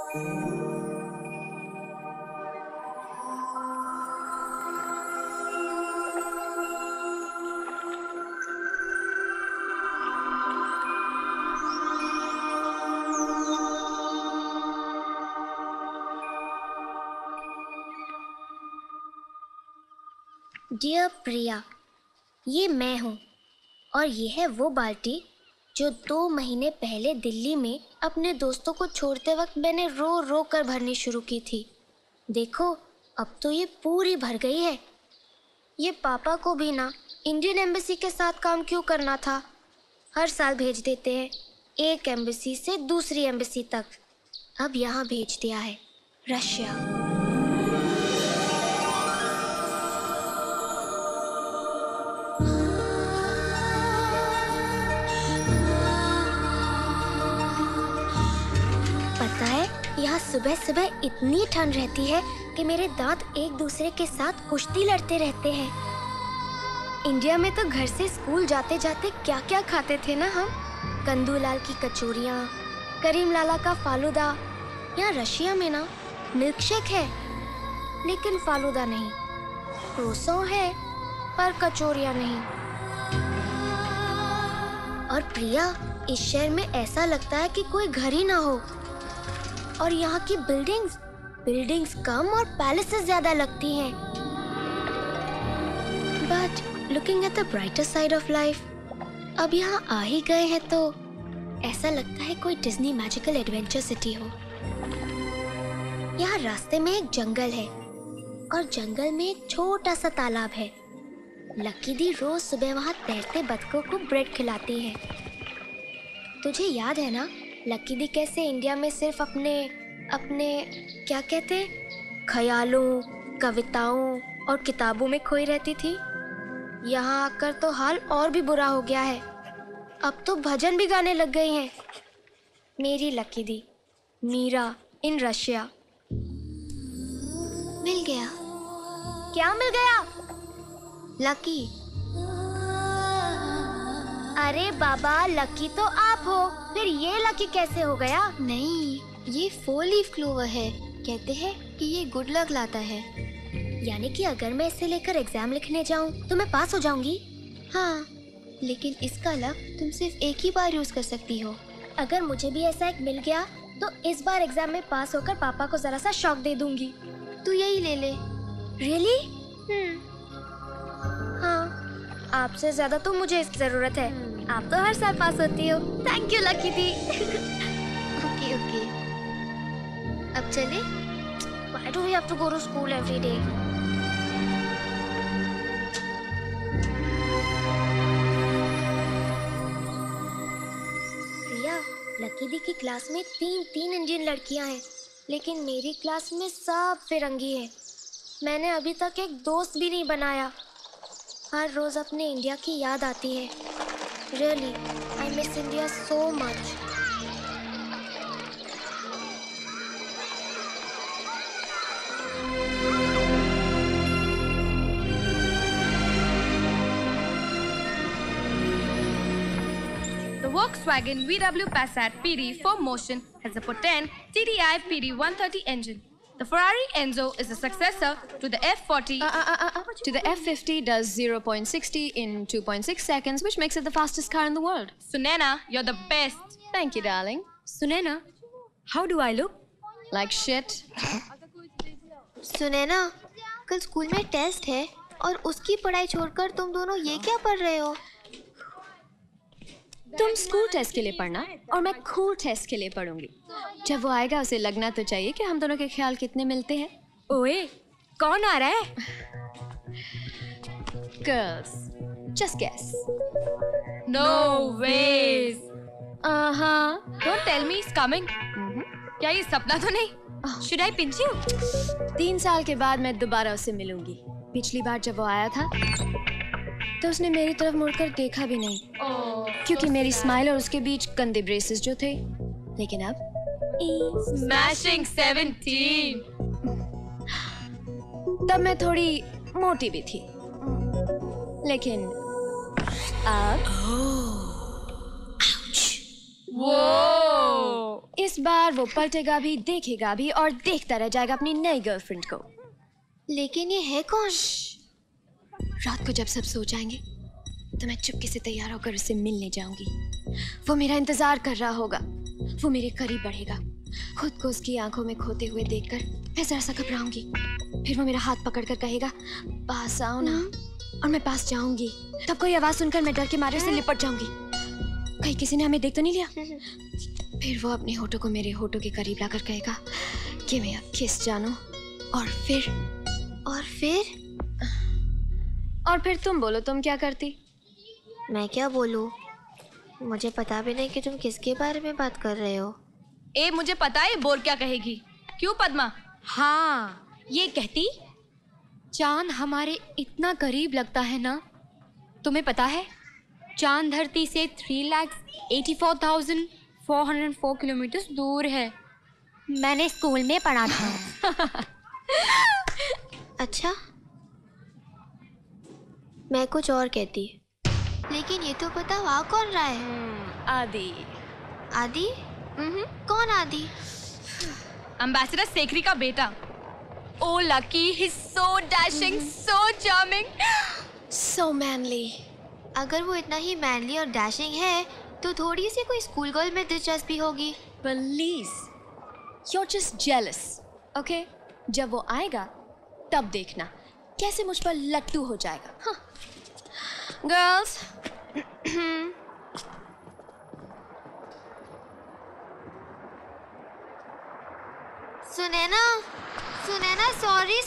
Dear प्रिया, ये मैं हूँ और ये है वो बाल्टी जो 2 महीने पहले दिल्ली में अपने दोस्तों को छोड़ते वक्त मैंने रो रो कर भरनी शुरू की थी। देखो, अब तो ये पूरी भर गई है। ये पापा को भी ना इंडियन एम्बेसी के साथ काम क्यों करना था। हर साल भेज देते हैं, एक एम्बेसी से दूसरी एम्बेसी तक। अब यहाँ भेज दिया है, रशिया। पता है, यहाँ सुबह सुबह इतनी ठंड रहती है कि मेरे दांत एक दूसरे के साथ कुश्ती लड़ते रहते हैं। इंडिया में तो घर से स्कूल जाते जाते क्या क्या खाते थे ना हम। कंदूलाल की कचौरियाँ, करीम लाला का फालूदा। यहाँ रशिया में ना मिल्क शेक है लेकिन फालूदा नहीं, क्रोसॉन है पर कचौरियाँ नहीं। और प्रिया, इस शहर में ऐसा लगता है कि कोई घर ही ना हो। और यहाँ की बिल्डिंग्स कम और पैलेसेस ज्यादा लगती हैं। But looking at the brighter side of life, अब यहाँ आ ही गए हैं तो ऐसा लगता है कोई डिज्नी मैजिकल एडवेंचर सिटी हो। यहाँ रास्ते में एक जंगल है और जंगल में एक छोटा सा तालाब है। लकी दी रोज सुबह वहाँ तैरते बतखों को ब्रेड खिलाती है। तुझे याद है ना लकी दी कैसे इंडिया में सिर्फ अपने क्या कहते, ख्यालों, कविताओं और किताबों में खोई रहती थी। यहाँ आकर तो हाल और भी बुरा हो गया है। अब तो भजन भी गाने लग गई हैं। मेरी लकी दी, मीरा इन रशिया। मिल गया। क्या मिल गया? लकी। अरे बाबा, लकी तो आप हो, फिर ये लकी कैसे हो गया? नहीं, ये 4 लीफ क्लोवर है। कहते हैं कि ये गुड लक लाता है। यानी कि अगर मैं इसे लेकर एग्जाम लिखने जाऊं तो मैं पास हो जाऊंगी? हाँ, लेकिन इसका लक तुम सिर्फ एक ही बार यूज कर सकती हो। अगर मुझे भी ऐसा एक मिल गया तो इस बार एग्जाम में पास होकर पापा को जरा सा शॉक दे दूंगी। तू यही ले ले। रियली? हाँ, आपसे ज्यादा तो मुझे इसकी जरूरत है। आप तो हर साल पास होती हो। Thank you lucky the. Okay. अब चले? Why do we have to go to school every day? Priya, Lucky दी की क्लास में 3 इंडियन लड़कियां हैं, लेकिन मेरी क्लास में सब फिरंगी हैं। मैंने अभी तक एक दोस्त भी नहीं बनाया। हर रोज अपने इंडिया की याद आती है। Really, I miss India so much. The Volkswagen VW Passat PD 4Motion has a potent TDI PD 130 engine. The Ferrari Enzo is a successor to the F40. To the F50 does 0.60 in 2.6 seconds, which makes it the fastest car in the world. Sunena, you're the best. Thank you, darling. Sunaina, how do I look? Like shit. Sunaina, कल school में test है और उसकी पढ़ाई छोड़कर तुम दोनों ये क्या पढ़ रहे हो? तुम स्कूल टेस्ट के लिए पढ़ना और मैं कूल टेस्ट के लिए पढ़ूंगी। जब वो आएगा उसे लगना तो चाहिए कि हम दोनों के ख्याल कितने मिलते हैं। ओए, कौन आ रहा है? Girls, just guess. No ways. Don't tell me he's coming. क्या ये सपना तो नहीं? Should I pinch you? 3 साल के बाद मैं दोबारा उससे मिलूंगी। पिछली बार जब वो आया था तो उसने मेरी तरफ मुड़कर देखा भी नहीं, क्योंकि मेरी स्माइल और उसके बीच गंदे ब्रेसेस जो थे। लेकिन अब Smashing 17. तब मैं थोड़ी मोटी भी थी, लेकिन अब Whoa! इस इस बार वो पलटेगा भी, देखेगा भी और देखता रह जाएगा अपनी नई गर्लफ्रेंड को। लेकिन ये है कौन? रात को जब सब सो जाएंगे तो मैं चुपके से तैयार होकर उससे मिलने जाऊंगी। वो मेरा इंतजार कर रहा होगा, वो मेरे करीब बढ़ेगा। खुद को उसकी आंखों में खोते हुए देखकर मैं जरा सा घबराऊंगी। फिर वो मेरा हाथ पकड़कर कहेगा, पास आओ ना, और मैं पास जाऊंगी। तब कोई आवाज सुनकर मैं डर के मारे उससे लिपट जाऊंगी। कहीं किसी ने हमें देख तो नहीं लिया। फिर वो अपने होठों को मेरे होठों के करीब लाकर कहेगा कि मैं अब किस जानूं। और फिर तुम बोलो, तुम क्या करती? मैं क्या बोलूं? मुझे पता भी नहीं कि तुम किसके बारे में बात कर रहे हो। ए, मुझे पता है बोर क्या कहेगी। क्यों पद्मा? हाँ, ये कहती चांद हमारे इतना करीब लगता है ना। तुम्हें पता है चांद धरती से 3,84,404 किलोमीटर दूर है। मैंने स्कूल में पढ़ा था। अच्छा, मैं कुछ और कहती। लेकिन ये तो पता वहाँ कौन रहा है? आदि। आदि? कौन आदि? एम्बेसडर सेखरी का बेटा। Oh lucky, he's so dashing, so charming, so manly. अगर वो इतना ही मैनली और डैशिंग है तो थोड़ी सी कोई स्कूल गर्ल में दिलचस्पी होगी। Please, you're just jealous, okay? जब वो आएगा तब देखना कैसे मुझ पर लट्टू हो जाएगा। हाँ। Girls, Sunaina, sorry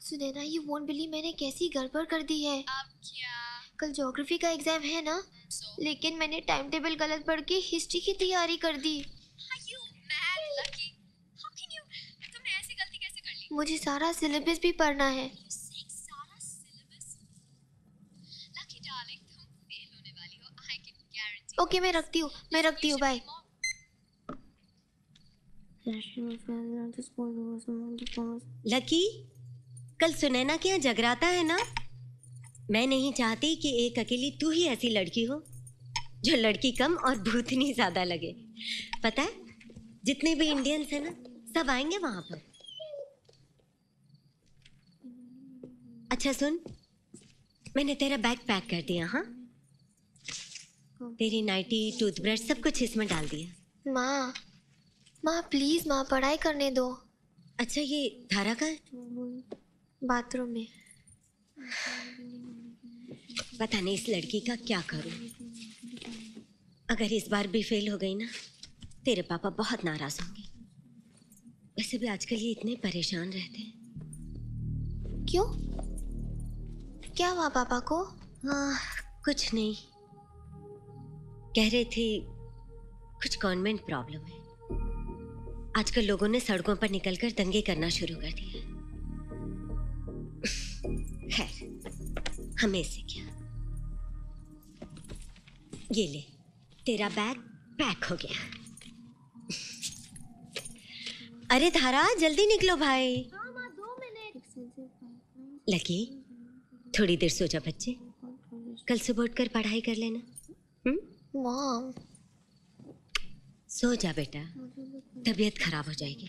Sunaina, you won't believe मैंने कैसी गड़बड़ कर दी है। अब क्या? कल ज्योग्राफी का एग्जाम है ना, लेकिन मैंने टाइम टेबल गलत पढ़ के हिस्ट्री की तैयारी कर दी। तुमने ऐसी गलती कैसे कर ली? मुझे सारा सिलेबस भी पढ़ना है। ओके, मैं रखती हूँ, बाय। लकी, कल सुनैना के यहाँ जगराता है ना। मैं नहीं चाहती कि एक अकेली तू ही ऐसी लड़की हो जो लड़की कम और भूतनी ज्यादा लगे। पता है, जितने भी इंडियंस हैं ना, सब आएंगे वहां पर। अच्छा सुन, मैंने तेरा बैग पैक कर दिया। हाँ, तेरी नाइटी, टूथब्रश सब कुछ इसमें डाल दिया। माँ प्लीज माँ, पढ़ाई करने दो। अच्छा, ये धारा का बाथरूम में। पता नहीं इस लड़की का क्या करूं। अगर इस बार भी फेल हो गई ना, तेरे पापा बहुत नाराज होंगे। वैसे भी आजकल ये इतने परेशान रहते हैं। क्यों? क्या हुआ पापा को? हाँ, कुछ नहीं। कह रहे थे कुछ गवर्नमेंट प्रॉब्लम है। आजकल लोगों ने सड़कों पर निकलकर दंगे करना शुरू कर दिए। खैर, हमें से क्या। ये ले, तेरा बैग पैक हो गया। अरे धारा, जल्दी निकलो भाई। लकी, थोड़ी देर सो जा बच्चे, कल सुबह उठकर पढ़ाई कर लेना। मॉम, सो जा बेटा, तबीयत खराब हो जाएगी।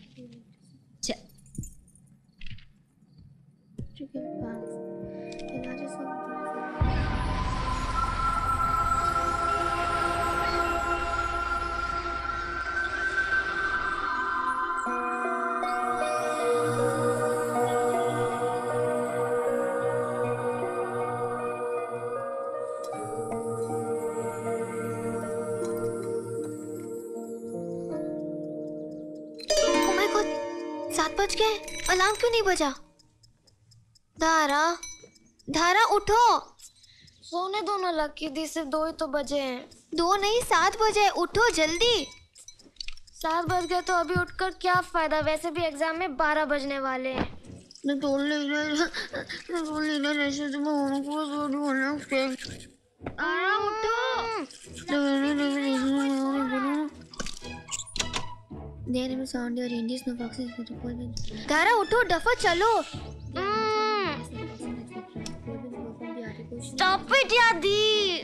बज गए, अलार्म क्यों नहीं बजा? धारा उठो। सोने दो ना लकी दी, सिर्फ 2 ही तो बजे हैं। 2 नहीं 7 बजे, उठो जल्दी। 7 बज गए तो अभी उठकर क्या फायदा? वैसे भी एग्जाम में 12 बजने वाले हैं। धारा उठो, डफा चलो। Stop it यादी।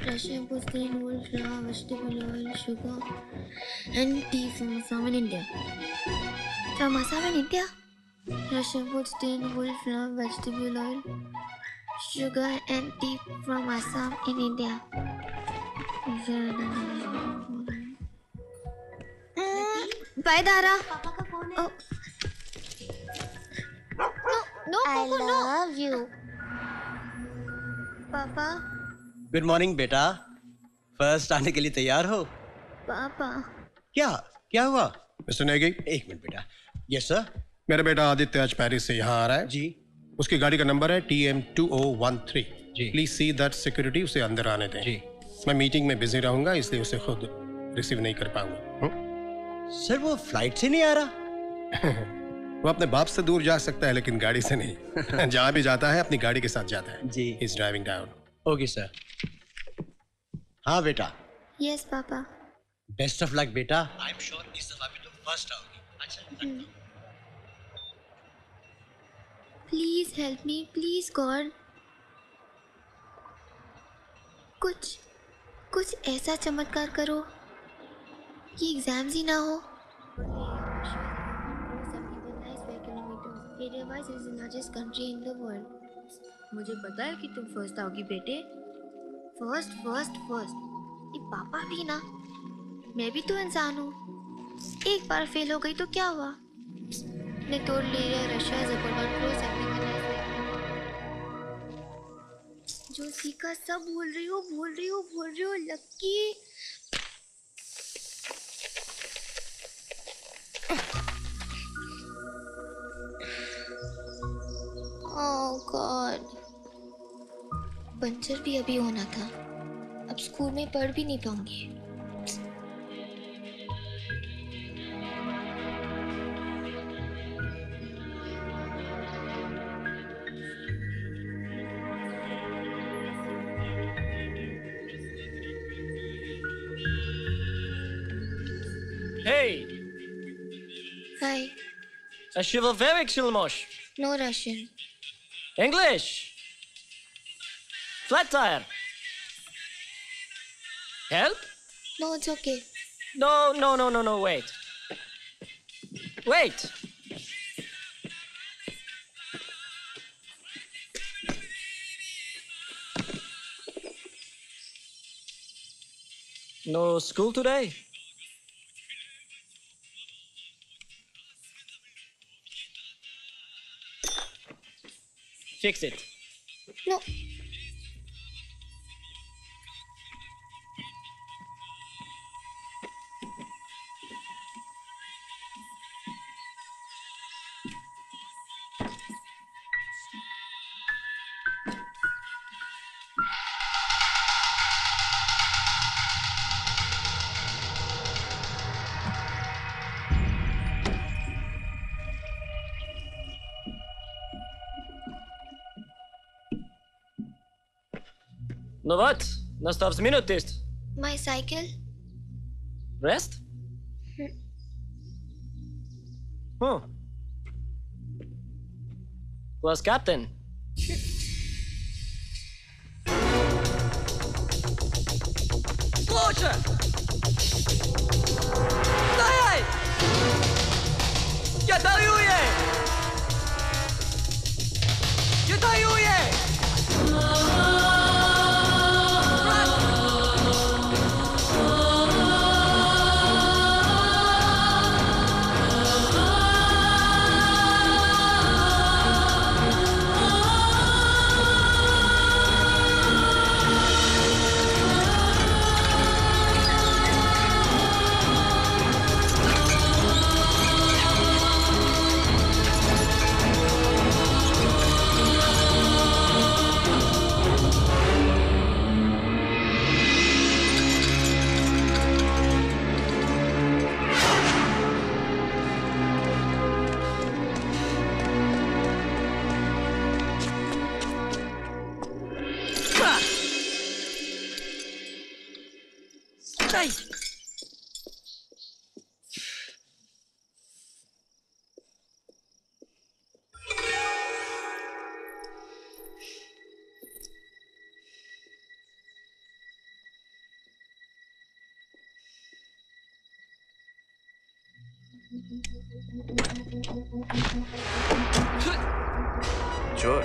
Russian pudding, whole flour, vegetable oil, sugar, and tea from Assam in India. From Assam in India? Russian pudding, whole flour, vegetable oil, sugar, and tea from Assam in India. Bye, Dara. पापा का phone है। Oh. No, Coco, no. I love you. पापा, good morning बेटा। First आने के लिए तैयार हो? पापा। क्या हुआ? मिस्टर नेगी, एक मिनट बेटा। Yes sir. मेरा बेटा आदित्य आज पेरिस से यहाँ आ रहा है जी। उसकी गाड़ी का नंबर है TM2013। जी। प्लीज सी दैट सिक्योरिटी उसे अंदर आने दें। जी। मैं मीटिंग में बिजी रहूंगा इसलिए उसे खुद रिसीव नहीं कर पाऊंगा। सर वो फ्लाइट से नहीं आ रहा? वो अपने बाप से दूर जा सकता है लेकिन गाड़ी से नहीं। जहाँ भी जाता है अपनी गाड़ी के साथ जाता है। जी। Is driving down. Okay sir. हाँ बेटा। Yes, पापा। बेस्ट ऑफ लक बेटा। आई एम श्योर इस दफा भी तुम फर्स्ट आओगी। अच्छा। Please help me, please God. कुछ ऐसा चमत्कार करो कि एग्जाम्स ही ना हो। मुझे पता है कि तुम फर्स्ट आओगी बेटे। फर्स्ट। ये पापा भी ना, मैं भी तो इंसान हूँ। एक बार फेल हो गई तो क्या हुआ? ने तोड़ लिया रशिया जो सीखा सब भूल रही हो लक्की। ओह गॉड, पंचर भी अभी होना था। अब स्कूल में पढ़ भी नहीं पाऊंगी। Hey, Hi, Shivoverik Shilmosh. no Russian. English. Flat tire. Help? No, it's okay. No, wait. Wait. No school today? Fix it. No. No what? Настав minut ist. My cycle? Rest? Class captain. Слушай! Стоять! Я даю ей! Я даю ей! चोर।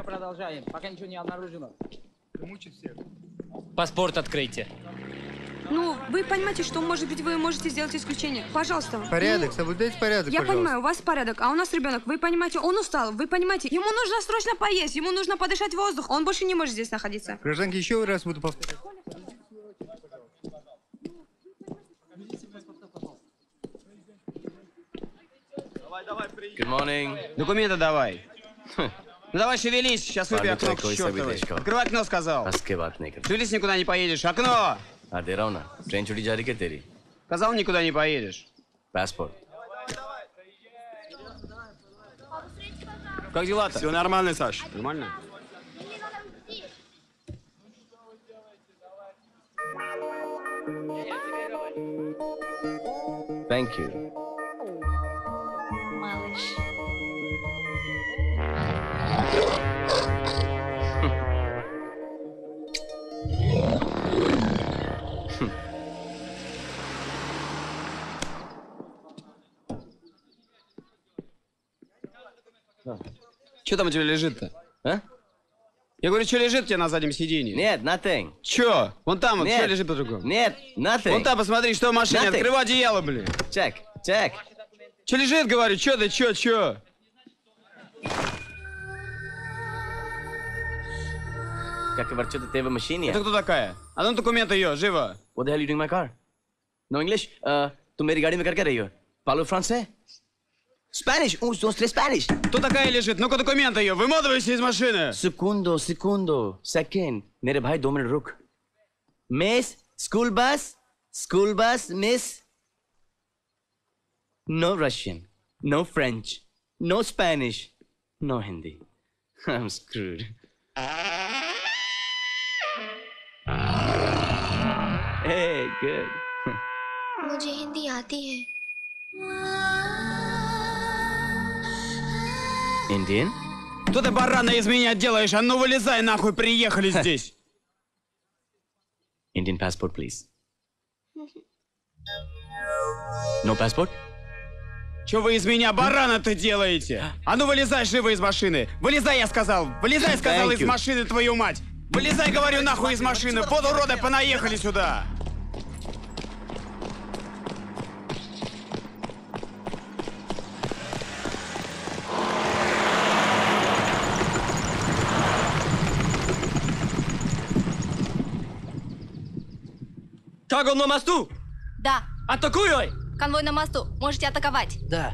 Продолжаем, пока ничего не обнаружено. Паспорт откройте. Ну, вы понимаете, что, может быть, вы можете сделать исключение. Пожалуйста. Порядок, соблюдайте порядок, Я пожалуйста. понимаю, у вас порядок, а у нас ребенок. Вы понимаете, он устал, вы понимаете, ему нужно срочно поесть, ему нужно подышать воздух, он больше не может здесь находиться. Гражданки, еще раз буду повторять. Good morning. Документы давай. Ну давай шевелись, сейчас выбей окно к чертовой. Открывай окно, сказал. Шевелись, никуда не поедешь. Окно! Train छुट्टी जा रही क्या तेरी? Сказал, никуда не поедешь. Паспорт. Как дела-то? Все нормально, Саш. Нормально? Thank you. Малыш. Что там у тебя лежит-то? А? Я говорю, что лежит у тебя на заднем сиденье? Нет, nothing. Че? Вон там вот, Нет. что лежит по-другому? Нет, nothing. Вон там, посмотри, что в машине. Nothing. Открывай одеяло, блин. Check, check. Че лежит, говорю, че ты, че? Как говорят, ты в машине? Это кто такая? А ну документы ее, живо. What the hell are you doing in my car? No English? तुम मेरी गाड़ी में कर क्या रही हो? Parlo francés? Spanish? Un, dos, tres Spanish. Кто такая лежит? Ну-ка документы ее, выматывайся из машины. Segundo, second. मेरे भाई 2 मिनट रुक. Miss, school bus, miss. No Russian, no French, no Spanish, no Hindi. I'm screwed. Hey, good. मुझे हिंदी आती है। Indian? Что ты, барана, из меня делаешь? А ну вылезай нахуй, приехали здесь. Indian passport, please. No passport? Что вы из меня, барана-то, делаете? А ну вылезай живо из машины. Вылезай, я сказал. Вылезай, сказал, из машины, твою мать. Вылезай, говорю, нахуй из машины. Вот уроды, понаехали сюда. Как он на мосту? Да. Атакуй! Конвой на мосту. Можете атаковать. Да.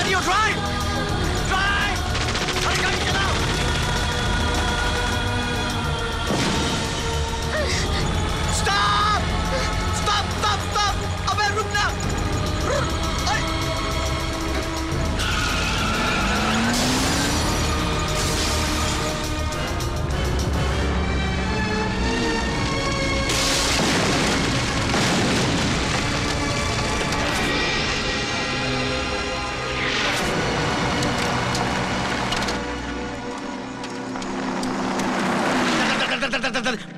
Idiot drive drive अरे गाड़ी चलाओ stop stop stop stop अबे रुकना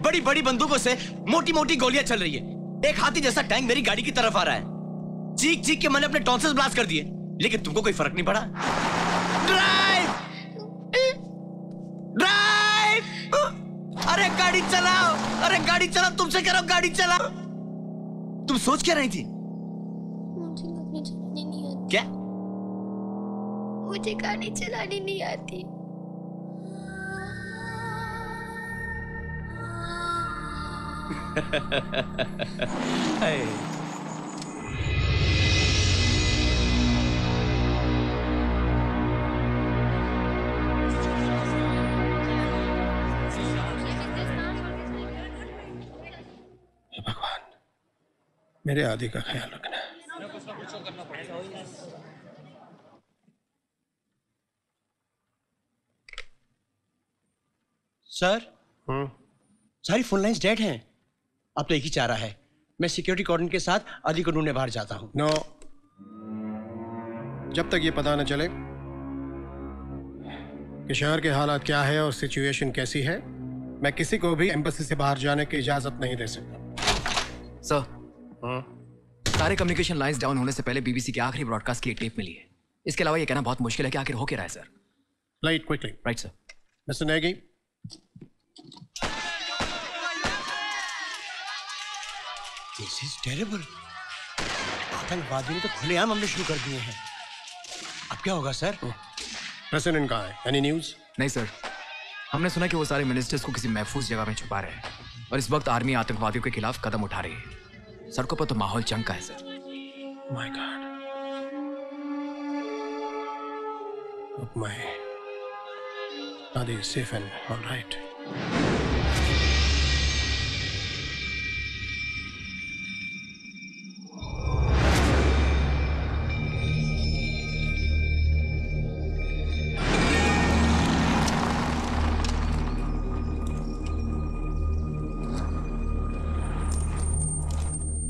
बड़ी बड़ी बंदूकों से मोटी मोटी गोलियां चल रही है। एक हाथी जैसा टैंक मेरी गाड़ी की तरफ आ रहा है। चीख चीख के मैंने अपने टॉन्सिल्स ब्लास्ट कर दिए, लेकिन तुमको कोई फर्क नहीं पड़ा। ड्राइव ड्राइव अरे गाड़ी चलाओ, अरे गाड़ी चलाओ, तुमसे कह रहा हूं गाड़ी चलाओ। तुम सोच क्या रही थी? मुझे गाड़ी चलानी नहीं आती। क्या? मुझे गाड़ी चलानी नहीं आती। Hey. भगवान, मेरे आदि का ख्याल रखना। सर, सारी फोन लाइंस डेड हैं। अब तो एक ही चारा है, मैं सिक्योरिटी कॉर्डन के साथ आदि को ढूंढने बाहर जाता हूँ। नो, जब तक ये पता न चले कि शहर के हालात क्या है और सिचुएशन कैसी है, मैं किसी को भी एम्बेसी से बाहर जाने की इजाजत नहीं दे सकता। सर, सारे कम्युनिकेशन लाइंस डाउन होने से पहले बीबीसी की आखिरी ब्रॉडकास्ट की एक टेप मिली है। इसके अलावा ये कहना बहुत मुश्किल है कि आखिर हो क्या रहा है sir. Light quickly. Right sir. Mister Negi, This is terrible. आतंकवादियों ने तो खुलेआम हमले शुरू कर दिए हैं। अब क्या होगा सर? प्रेसिडेंट कहाँ है? Any news? नहीं सर, हमने सुना कि वो सारे मिनिस्टर्स को किसी महफूज जगह में छुपा रहे हैं और इस वक्त आर्मी आतंकवादियों के खिलाफ कदम उठा रही है। सड़कों पर तो माहौल जंग का है sir. My God. Hope my Adi is safe and all right.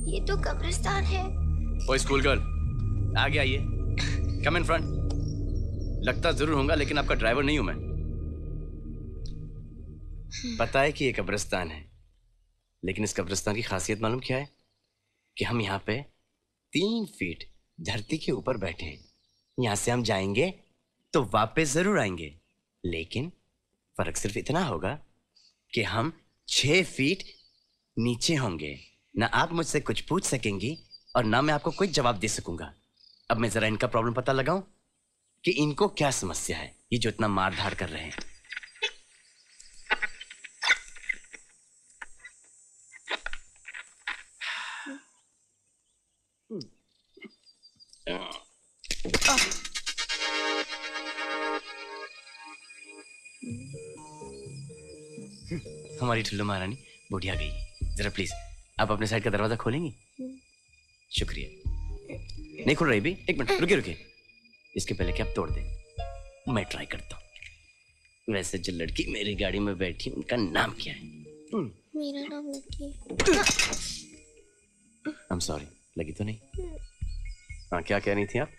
ये तो कब्रिस्तान है। ओए स्कूल गर्ल, आगे आइए। कम इन फ्रंट। लगता जरूर होगा लेकिन आपका ड्राइवर नहीं हूं मैं। पता है कि ये कब्रिस्तान है, लेकिन इस कब्रिस्तान की खासियत मालूम क्या है? कि हम यहाँ पे 3 फीट धरती के ऊपर बैठे हैं। यहाँ से हम जाएंगे तो वापस जरूर आएंगे, लेकिन फर्क सिर्फ इतना होगा कि हम 6 फीट नीचे होंगे। ना आप मुझसे कुछ पूछ सकेंगी और ना मैं आपको कोई जवाब दे सकूंगा। अब मैं जरा इनका प्रॉब्लम पता लगाऊं कि इनको क्या समस्या है, ये जो इतना मार धाड़ कर रहे हैं। हमारी ठुल्लू महारानी बुढ़िया गई। जरा प्लीज आप अपने साइड का दरवाजा खोलेंगी? शुक्रिया। नहीं खुल रही भी? एक मिनट रुकिए रुकिए। इसके पहले कि आप तोड़ दें, मैं ट्राई करता हूँ। वैसे जो लड़की मेरी गाड़ी में बैठी उनका नाम क्या है? मेरा नाम लकी। I'm sorry, लगी तो नहीं? हाँ, क्या कह रही थी आप?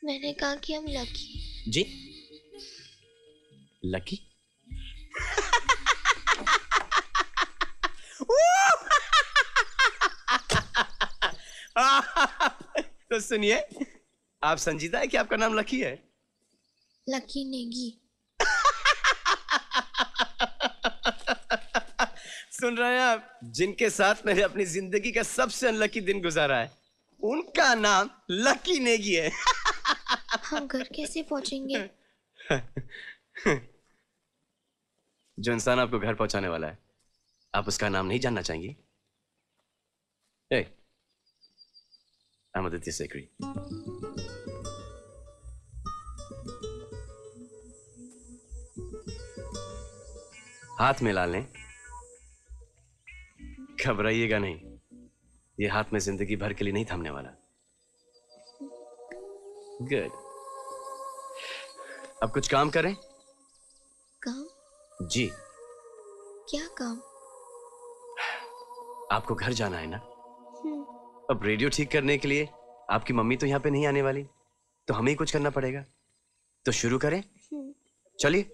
मैंने कहा कि हम लकी। जी लकी? तो सुनिए, आप संजीदा है कि आपका नाम लकी है? लकी नेगी। सुन रहे हैं आप? जिनके साथ मैंने अपनी जिंदगी का सबसे अनलकी दिन गुजारा है, उनका नाम लकी नेगी है। हम घर कैसे पहुंचेंगे? जो इंसान आपको घर पहुंचाने वाला है, आप उसका नाम नहीं जानना चाहेंगी? Hey, I'm Aditya Sekri. हाथ मिला लें। घबराइएगा नहीं, ये हाथ में जिंदगी भर के लिए नहीं थामने वाला। गुड। अब कुछ काम करें। काम? जी। क्या काम? आपको घर जाना है ना? अब रेडियो ठीक करने के लिए आपकी मम्मी तो यहाँ पे नहीं आने वाली, तो हमें ही कुछ करना पड़ेगा। तो शुरू करें। चलिए।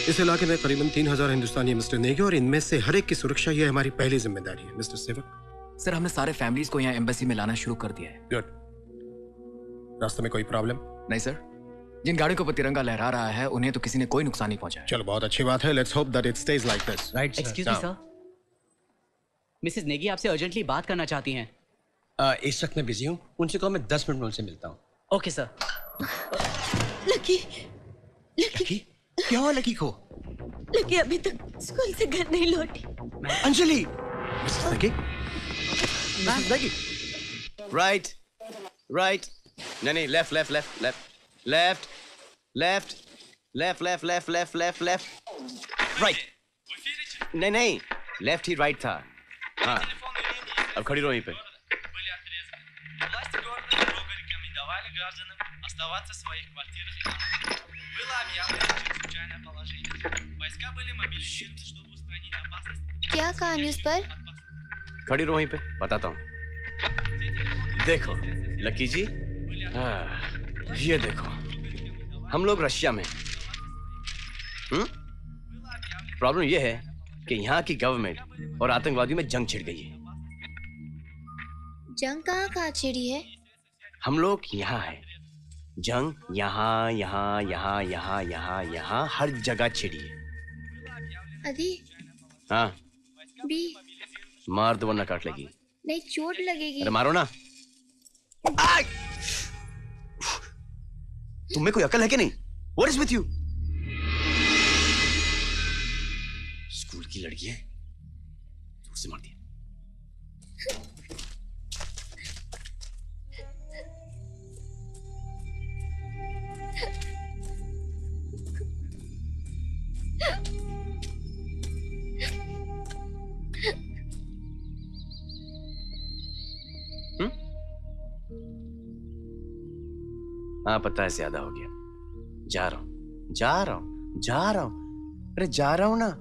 इस इलाके में करीबन 3000 हिंदुस्तानी मिस्टर नेगी, और इनमें से हर एक की सुरक्षा ये हमारी पहली जिम्मेदारी है मिस्टर सेवक। सर, हमने सारे फैमिलीज को यहाँ एम्बेसी में लाना शुरू कर दिया है। गुड। रास्ते में कोई प्रॉब्लम? नहीं सर, जिन गाड़ियों को तिरंगा लहरा रहा है उन्हें तो किसी ने कोई नुकसान नहीं पहुंचा है। चलो, बहुत अच्छी बात है। Let's hope that it stage like this. Right. Excuse me sir, Mrs Negi आपसे अर्जेंटली बात करना चाहती हैं। इस वक्त मैं बिजी हूँ, उनसे कहो मैं 10 मिनट में उनसे मिलता हूँ। Okay sir. लकी, लकी क्या हुआ लकी को? लकी अभी तक स्कूल से घर नहीं लौटी। Anjali. Lucky, Lucky. Right, right. नहीं, left left left left left left left left left left left left right. नहीं, लेफ्ट ही राइट था। हाँ, अब खड़ी रहो यहीं पे। क्या कहा न्यूज़ पर? खड़ी रहो वहीं पे, बताता हूँ। देखो लकी जी, ये देखो हम लोग रशिया में। प्रॉब्लम ये है कि यहाँ की गवर्नमेंट और आतंकवादियों में जंग छिड़ गई है। जंग कहाँ छिड़ी है? हम लोग यहाँ है, जंग यहाँ यहाँ यहाँ यहाँ यहाँ यहाँ हर जगह छिड़ी है। अदी? हाँ बी? मार दो वरना काट लेगी। नहीं, चोट लगेगी। अरे मारो ना। तुम्हें कोई अकल है कि नहीं? What is with you? School की लड़की है, जोर से मार दिया। हाँ पता है, ज्यादा हो गया। जा रहा हूं, जा रहा हूं, जा रहा हूं। अरे जा रहा हूं ना।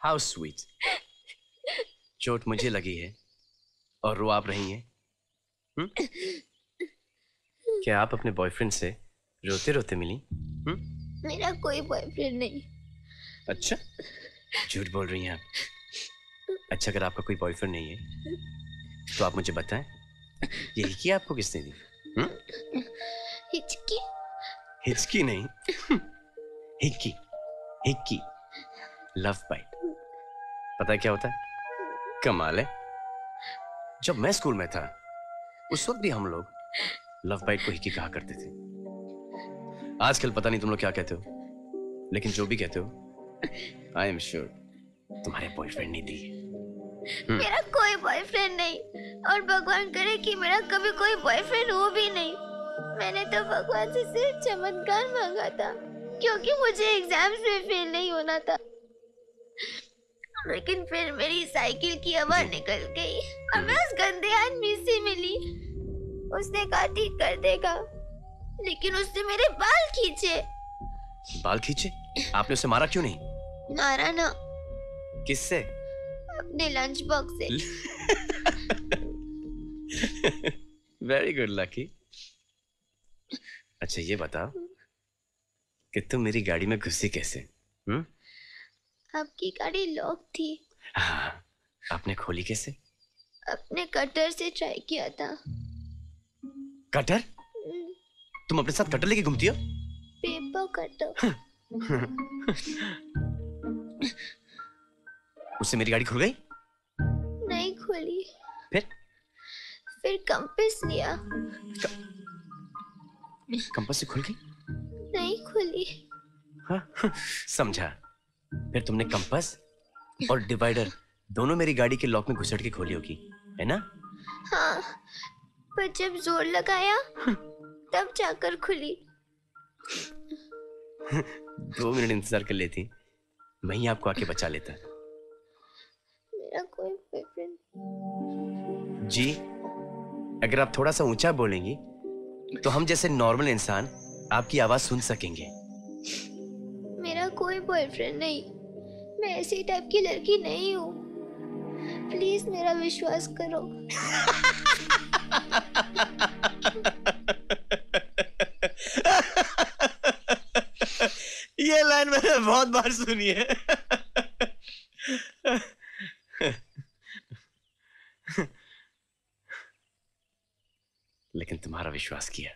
How sweet. चोट मुझे लगी है और रो आप रही हैं। क्या आप अपने बॉयफ्रेंड से रोते रोते मिली? मेरा कोई बॉयफ्रेंड नहीं। अच्छा, झूठ बोल रही हैं आप। अच्छा, अगर आपका कोई बॉयफ्रेंड नहीं है तो आप मुझे बताएं, ये हिचकी आपको किसने दी? हिचकी? हिचकी नहीं, हिक्की, हिक्की, लव बाइट। पता है क्या होता है? कमाल है। जब मैं स्कूल में था उस वक्त भी हम लोग लव बाइट को हिक्की कहा करते थे। आजकल पता नहीं तुम लोग क्या कहते हो, लेकिन जो भी कहते हो आई एम श्योर तुम्हारे बॉयफ्रेंड ने दी है। मेरा कोई बॉयफ्रेंड नहीं, और भगवान करे कि मेरा कभी कोई बॉयफ्रेंड हो भी नहीं। मैंने तो भगवान से सिर्फ चमत्कार मांगा था, क्योंकि मुझे एग्जाम्स में फेल नहीं होना था। लेकिन फिर मेरी साइकिल की हवा निकल गई और मैं उस गंदे आदमी से मिली। उसने कहा ठीक कर देगा, लेकिन उसने मेरे बाल खींचे। बाल खींचे? आपने उसे मारा क्यों नहीं? मारा ना। किससे? अपने लंच बॉक्स से। Very good lucky. अच्छा ये बताओ कि तुम मेरी गाड़ी में घुसी कैसे? आपकी गाड़ी लॉक थी। हाँ, आपने खोली कैसे? अपने कटर से ट्राई किया था। कटर? तुम अपने साथ कटर लेके घूमती हो? Paper cutter. उससे मेरी गाड़ी खुल गई? नहीं खुली। फिर कंपास लिया। कंपास से खुल गई? नहीं खुली। हाँ, समझा। फिर तुमने कंपास और डिवाइडर दोनों मेरी गाड़ी के लॉक में घुसड़ के खोली होगी, है ना? हाँ, पर जब जोर लगाया तब जाकर खुली। 2 मिनट इंतजार कर लेती, मैं ही आपको आके बचा लेता। मेरा कोई बॉयफ्रेंड जी, अगर आप थोड़ा सा ऊंचा बोलेंगी तो हम जैसे नॉर्मल इंसान आपकी आवाज सुन सकेंगे। मेरा कोई बॉयफ्रेंड नहीं, मैं ऐसी टाइप की लड़की नहीं हूँ। प्लीज मेरा विश्वास करो। ये लाइन मैंने बहुत बार सुनी है। लेकिन तुम्हारा विश्वास किया।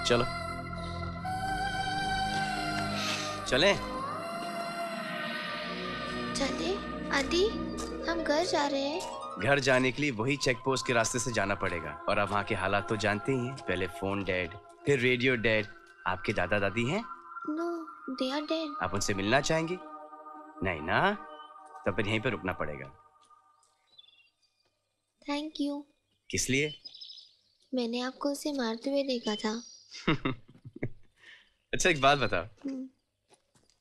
चलो चलें? चले आदि, हम घर जा रहे हैं। घर जाने के लिए वही चेक पोस्ट के रास्ते से जाना पड़ेगा। और अब वहाँ के हालात तो जानते ही हैं। पहले फोन डेड, फिर रेडियो डेड। आपके दादा दादी हैं? No, they are dead. आप उनसे मिलना चाहेंगे? नहीं ना, तो फिर यहीं पे रुकना पड़ेगा। Thank you. किस लिए? मैंने आपको उसे मारते हुए देखा था। अच्छा, एक बात बताओ,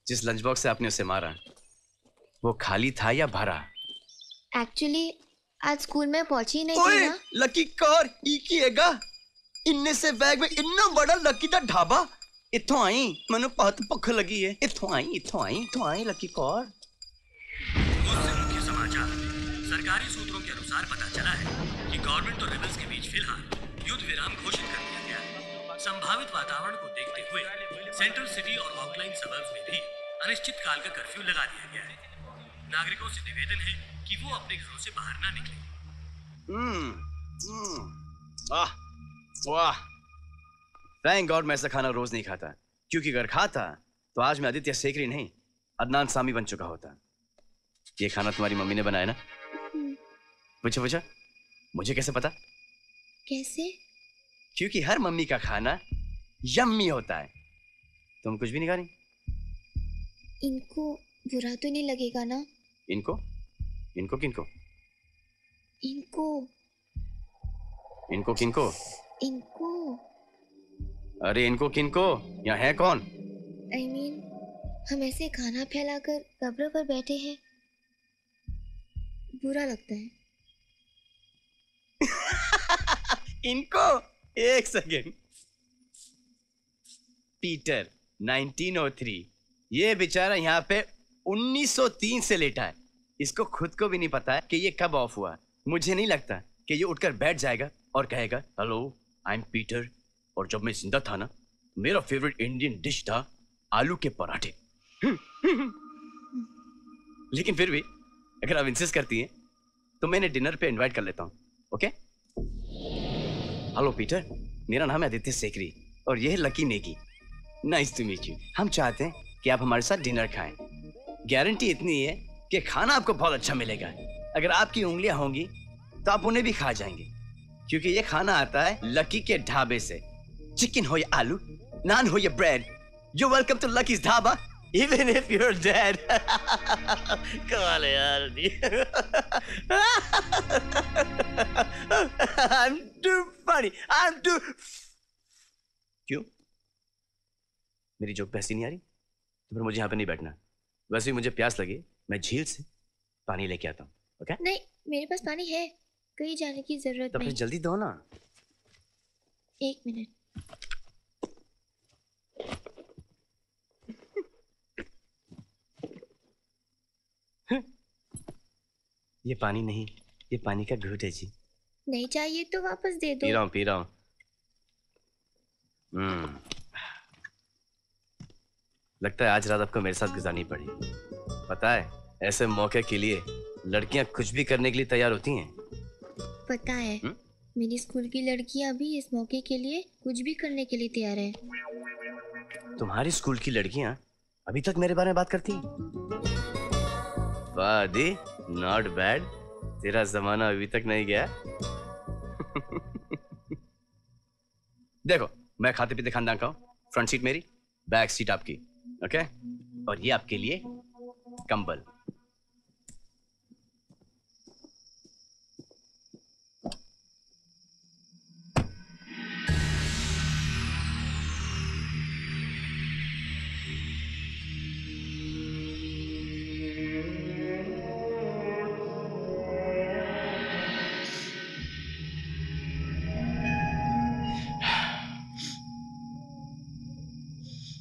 जिस लंच बॉक्स से आपने उसे मारा वो खाली था या भरा? एक्चुअली आज स्कूल में पहुंची नहीं थी ना। लकी कौर ईकीएगा इन्ने से बैग में इतना बड़ा लकी दा ढाबा। इथों आई, मैंने बहुत भुख लगी है। इथों आई लकी कौर। मुख्य समाचार। सरकारी सूत्रों के अनुसार पता चला है कि गवर्नमेंट और रेबल्स के बीच फिलहाल युद्ध विराम घोषित कर दिया गया है। संभावित वातावरण को देखते हुए सेंट्रल सिटी और आउटलाइन सबर्ब्स में भी अनिश्चित काल का कर्फ्यू लगा दिया गया है। नागरिकों से निवेदन है कि वो अपने घरों से बाहर ना निकलें। वाह, थैंक गॉड मैं ऐसा खाना रोज नहीं खाता, क्योंकि अगर खाता तो आज मैं आदित्य सेकरी नहीं अदनान सामी बन चुका होता। ये खाना तुम्हारी मम्मी ने बनाया ना? पूछा मुझे कैसे पता? कैसे? क्योंकि हर मम्मी का खाना यम्मी होता है। तुम कुछ भी नहीं खा रही? इनको बुरा तो नहीं लगेगा ना? इनको किनको? इनको किनको? इनको। अरे इनको किनको? यहाँ है कौन? I mean, हम ऐसे खाना फैलाकर कब्र पर बैठे हैं, बुरा लगता है। इनको? एक सेकेंड। पीटर 1903, ये बेचारा यहाँ पे 1903 से लेटा है। इसको खुद को भी नहीं पता है कि ये कब ऑफ हुआ। मुझे नहीं लगता कि ये उठकर बैठ जाएगा और कहेगा हेलो आई एम पीटर, और जब मैं जिंदा था ना मेरा फेवरेट इंडियन डिश था आलू के पराठे। लेकिन फिर भी अगर आप इंसिस्ट करती हैं तो मैं इन्हें डिनर पे इनवाइट कर लेता हूँ। ओके? हेलो पीटर, मेरा नाम है आदित्य सेकरी और यह है Lucky Negi. Nice to meet you. हम चाहते हैं कि आप हमारे साथ डिनर खाएं। गारंटी इतनी है कि खाना आपको बहुत अच्छा मिलेगा। अगर आपकी उंगलियां होंगी तो आप उन्हें भी खा जाएंगे, क्योंकि ये खाना आता है लकी के ढाबे से। चिकन हो या आलू, नान हो या bread, you welcome to Lucky's dhaba even if you're dead। कमाल है यार। I'm too funny, I'm too। क्यों? मेरी जोक पैसी नहीं आ रही? तो फिर मुझे यहाँ पे नहीं बैठना। वैसे भी मुझे प्यास लगी, मैं झील से पानी लेके आता हूँ। ओके? नहीं, मेरे पास पानी है, कहीं जाने की जरूरत तो नहीं। फिर जल्दी दो ना। 1 मिनट। ये पानी नहीं, ये पानी का घूंट है जी। नहीं चाहिए तो वापस दे दो। पी रहा हूँ। लगता है आज रात आपको मेरे साथ गुजारनी पड़ी। पता है ऐसे मौके के लिए लड़कियां कुछ भी करने के लिए तैयार होती हैं। पता है, मेरी स्कूल की लड़कियां भी इस मौके के लिए कुछ भी करने के लिए तैयार हैं। तुम्हारी स्कूल की लड़कियां अभी तक मेरे बारे में बात करती? वाह दी, नॉट बैड। तेरा जमाना अभी तक नहीं गया। देखो, मैं खाते पीते खानदान का हूं। फ्रंट सीट मेरी, बैक सीट आपकी। ओके? और ये आपके लिए कंबल।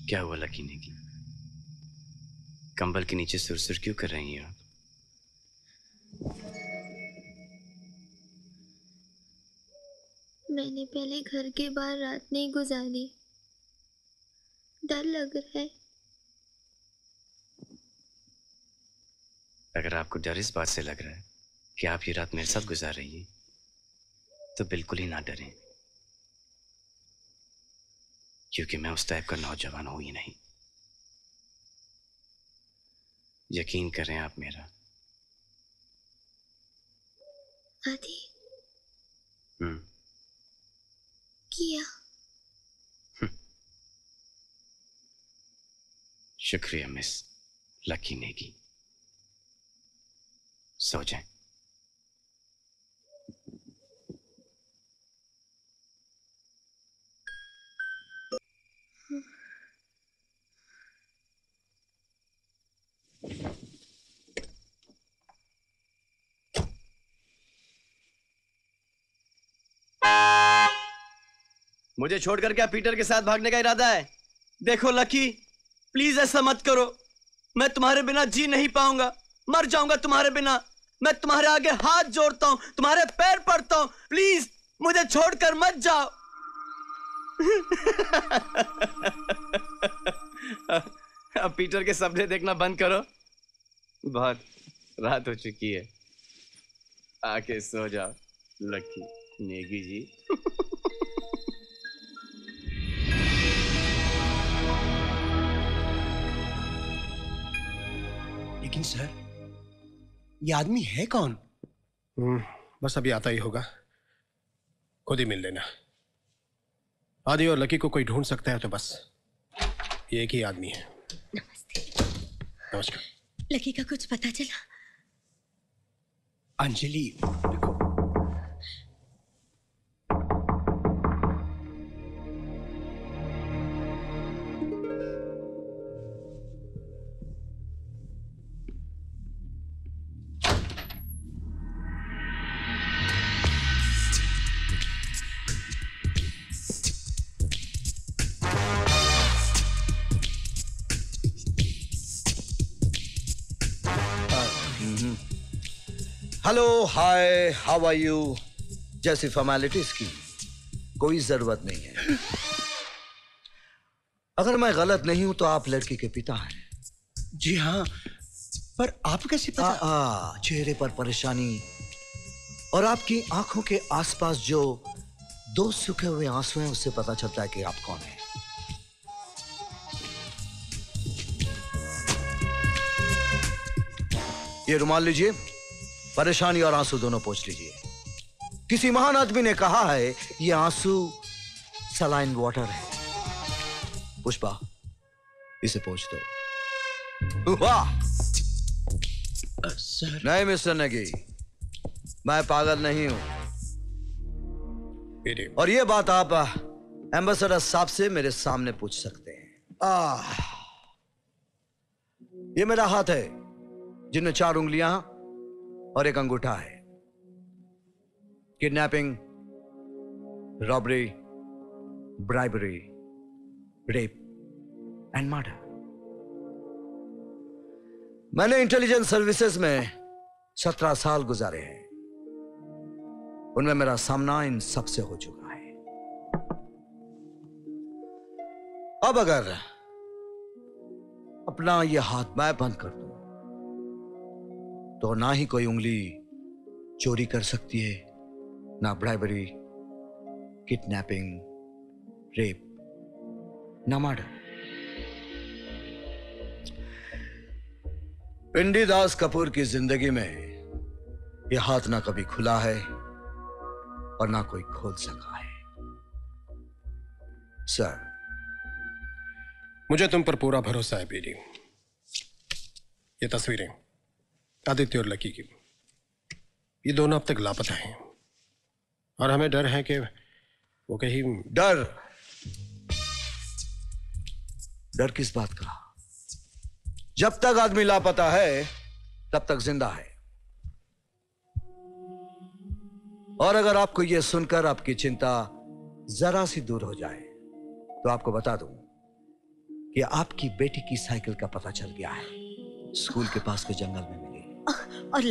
क्या हुआ लकी नेगी? कंबल के नीचे सुरसुर क्यों कर रही हैं आप? मैंने पहले घर के बाहर रात नहीं गुजारी, डर लग रहा है। अगर आपको डर इस बात से लग रहा है कि आप ये रात मेरे साथ गुजार रही हैं, तो बिल्कुल ही ना डरें, क्योंकि मैं उस टाइप का नौजवान हूं ही नहीं। यकीन करें आप मेरा। आदि किया। शुक्रिया मिस लकी नेगी। सो जाएं। मुझे छोड़कर क्या पीटर के साथ भागने का इरादा है? देखो लकी, प्लीज ऐसा मत करो। मैं तुम्हारे बिना जी नहीं पाऊंगा, मर जाऊंगा तुम्हारे बिना। मैं तुम्हारे आगे हाथ जोड़ता हूं, तुम्हारे पैर पड़ता हूं, प्लीज मुझे छोड़कर मत जाओ। अब पीटर के सपने देखना बंद करो, बहुत रात हो चुकी है। आके सो जाओ लकी नेगी जी। लेकिन सर, ये आदमी है कौन? बस अभी आता ही होगा, खुद ही मिल लेना। आदि और लकी को कोई ढूंढ सकता है तो बस ये एक ही आदमी है। नमस्कार। लकी का कुछ पता चला? अंजलि देखो, hello, hi, how are you जैसी फॉर्मेलिटीज की कोई जरूरत नहीं है। अगर मैं गलत नहीं हूं तो आप लड़की के पिता हैं। जी हाँ, पर आप कैसे पता? चेहरे पर परेशानी और आपकी आंखों के आसपास जो दो सूखे हुए आंसू हैं, उससे पता चलता है कि आप कौन हैं। ये रुमाल लीजिए, परेशानी और आंसू दोनों पोंछ लीजिए। किसी महान आदमी ने कहा है ये आंसू सलाइन वाटर है। पुष्पा, इसे पोंछ दो। वाह! सर। नहीं मिस्टर नेगी, मैं पागल नहीं हूं। और ये बात आप एम्बेसडर साहब से मेरे सामने पूछ सकते हैं। ये मेरा हाथ है, जिनमें 4 उंगलियां और 1 अंगूठा है। Kidnapping, robbery, bribery, rape and murder. मैंने इंटेलिजेंस सर्विसेज में 17 साल गुजारे हैं। उनमें मेरा सामना इन सबसे हो चुका है। अब अगर अपना यह हाथ मैं बंद कर दूं तो ना ही कोई उंगली चोरी कर सकती है ना ब्राइबरी, किडनैपिंग, रेप, ना मर्डर। पिंडी दास कपूर की जिंदगी में यह हाथ ना कभी खुला है और ना कोई खोल सका है। सर, मुझे तुम पर पूरा भरोसा है पीरी। ये तस्वीरें आदित्य और लकी की, ये दोनों अब तक लापता हैं और हमें डर है कि वो कहीं। डर किस बात का? जब तक आदमी लापता है तब तक जिंदा है। और अगर आपको यह सुनकर आपकी चिंता जरा सी दूर हो जाए तो आपको बता दूं कि आपकी बेटी की साइकिल का पता चल गया है। स्कूल के पास के जंगल में मिली। और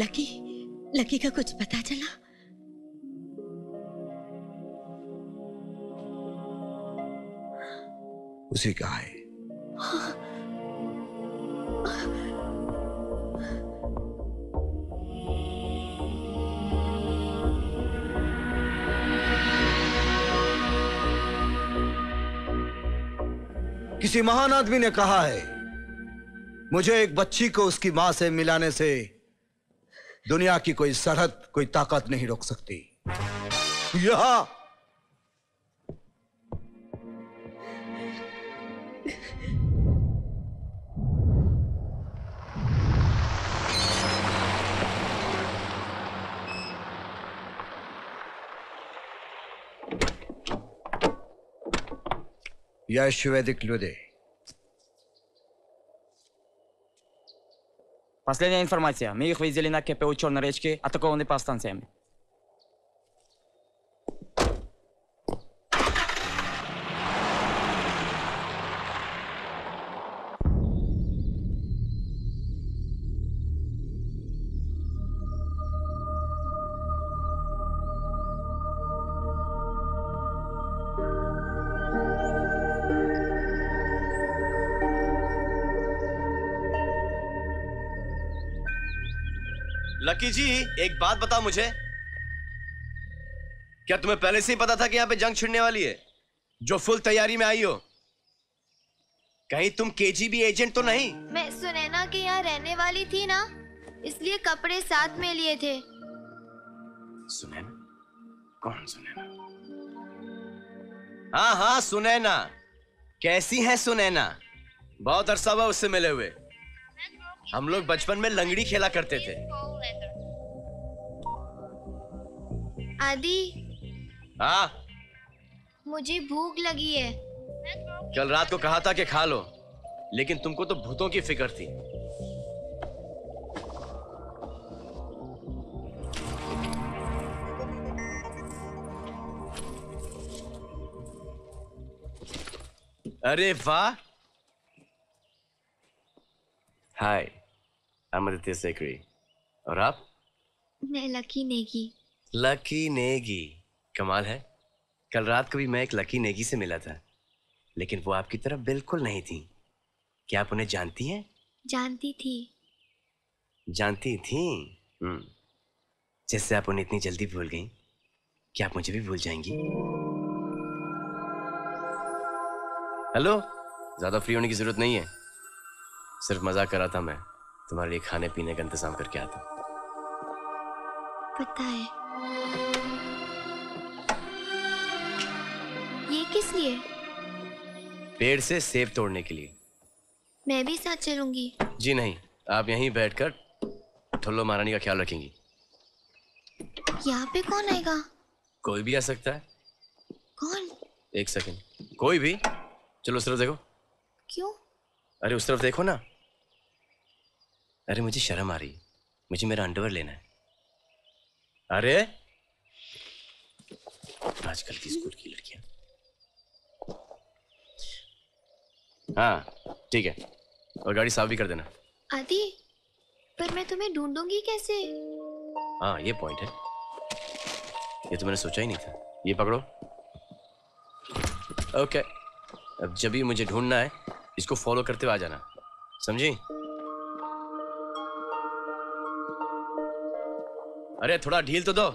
लकी का कुछ पता चला? उसी का है। किसी महान आदमी ने कहा है, मुझे एक बच्ची को उसकी मां से मिलाने से दुनिया की कोई सरहद, कोई ताकत नहीं रोक सकती। यहां Ящеведик людей. Последняя информация. Мы их видели на КПУ Черной речки, атакованы по станциям. लकी जी, एक बात बताओ मुझे, क्या तुम्हें पहले से ही पता था कि यहाँ पे जंग छिड़ने वाली है, जो फुल तैयारी में आई हो? कहीं तुम केजीबी एजेंट तो नहीं? मैं सुनैना के यहाँ रहने वाली थी ना, इसलिए कपड़े साथ में लिए थे। सुनैना? कौन सुनैना? हाँ हाँ, सुनैना। कैसी है सुनैना? बहुत अरसा हुआ उससे मिले हुए। हम लोग बचपन में लंगड़ी खेला करते थे। आदि, हाँ, मुझे भूख लगी है। कल रात को कहा था कि खा लो, लेकिन तुमको तो भूतों की फिक्र थी। अरे वाह। हाय, आई एम आदित्य सेकरी। और आप? मैं लकी नेगी। लकी नेगी, कमाल है। कल रात को भी मैं एक लकी नेगी से मिला था, लेकिन वो आपकी तरह बिल्कुल नहीं थी। क्या आप उन्हें जानती हैं? जानती थी। जानती थी? जैसे आप उन्हें इतनी जल्दी भूल गई, क्या आप मुझे भी भूल जाएंगी? हेलो, ज्यादा फ्री होने की जरूरत नहीं है, सिर्फ मजाक कर रहा था। मैं तुम्हारे लिए खाने पीने का इंतजाम करके आता। पता है। ये किस लिए? पेड़ से सेब तोड़ने के लिए। मैं भी साथ चलूंगी। जी नहीं, आप यहीं बैठकर ठुल्लो महारानी का ख्याल रखेंगी। यहाँ पे कौन आएगा? कोई भी आ सकता है। कौन? एक सेकंड, कोई भी। चलो उस तरफ देखो। क्यों? अरे उस तरफ देखो ना। अरे मुझे शर्म आ रही है, मुझे मेरा अंडरवेयर लेना है। अरे आजकल की स्कूल की लड़कियां। हाँ ठीक है, और गाड़ी साफ भी कर देना। आदि, पर मैं तुम्हें ढूंढूंगी कैसे? हाँ ये पॉइंट है, ये तो मैंने सोचा ही नहीं था। ये पकड़ो। ओके, अब जब भी मुझे ढूंढना है, इसको फॉलो करते हुए आ जाना, समझी? अरे थोड़ा ढील तो दो।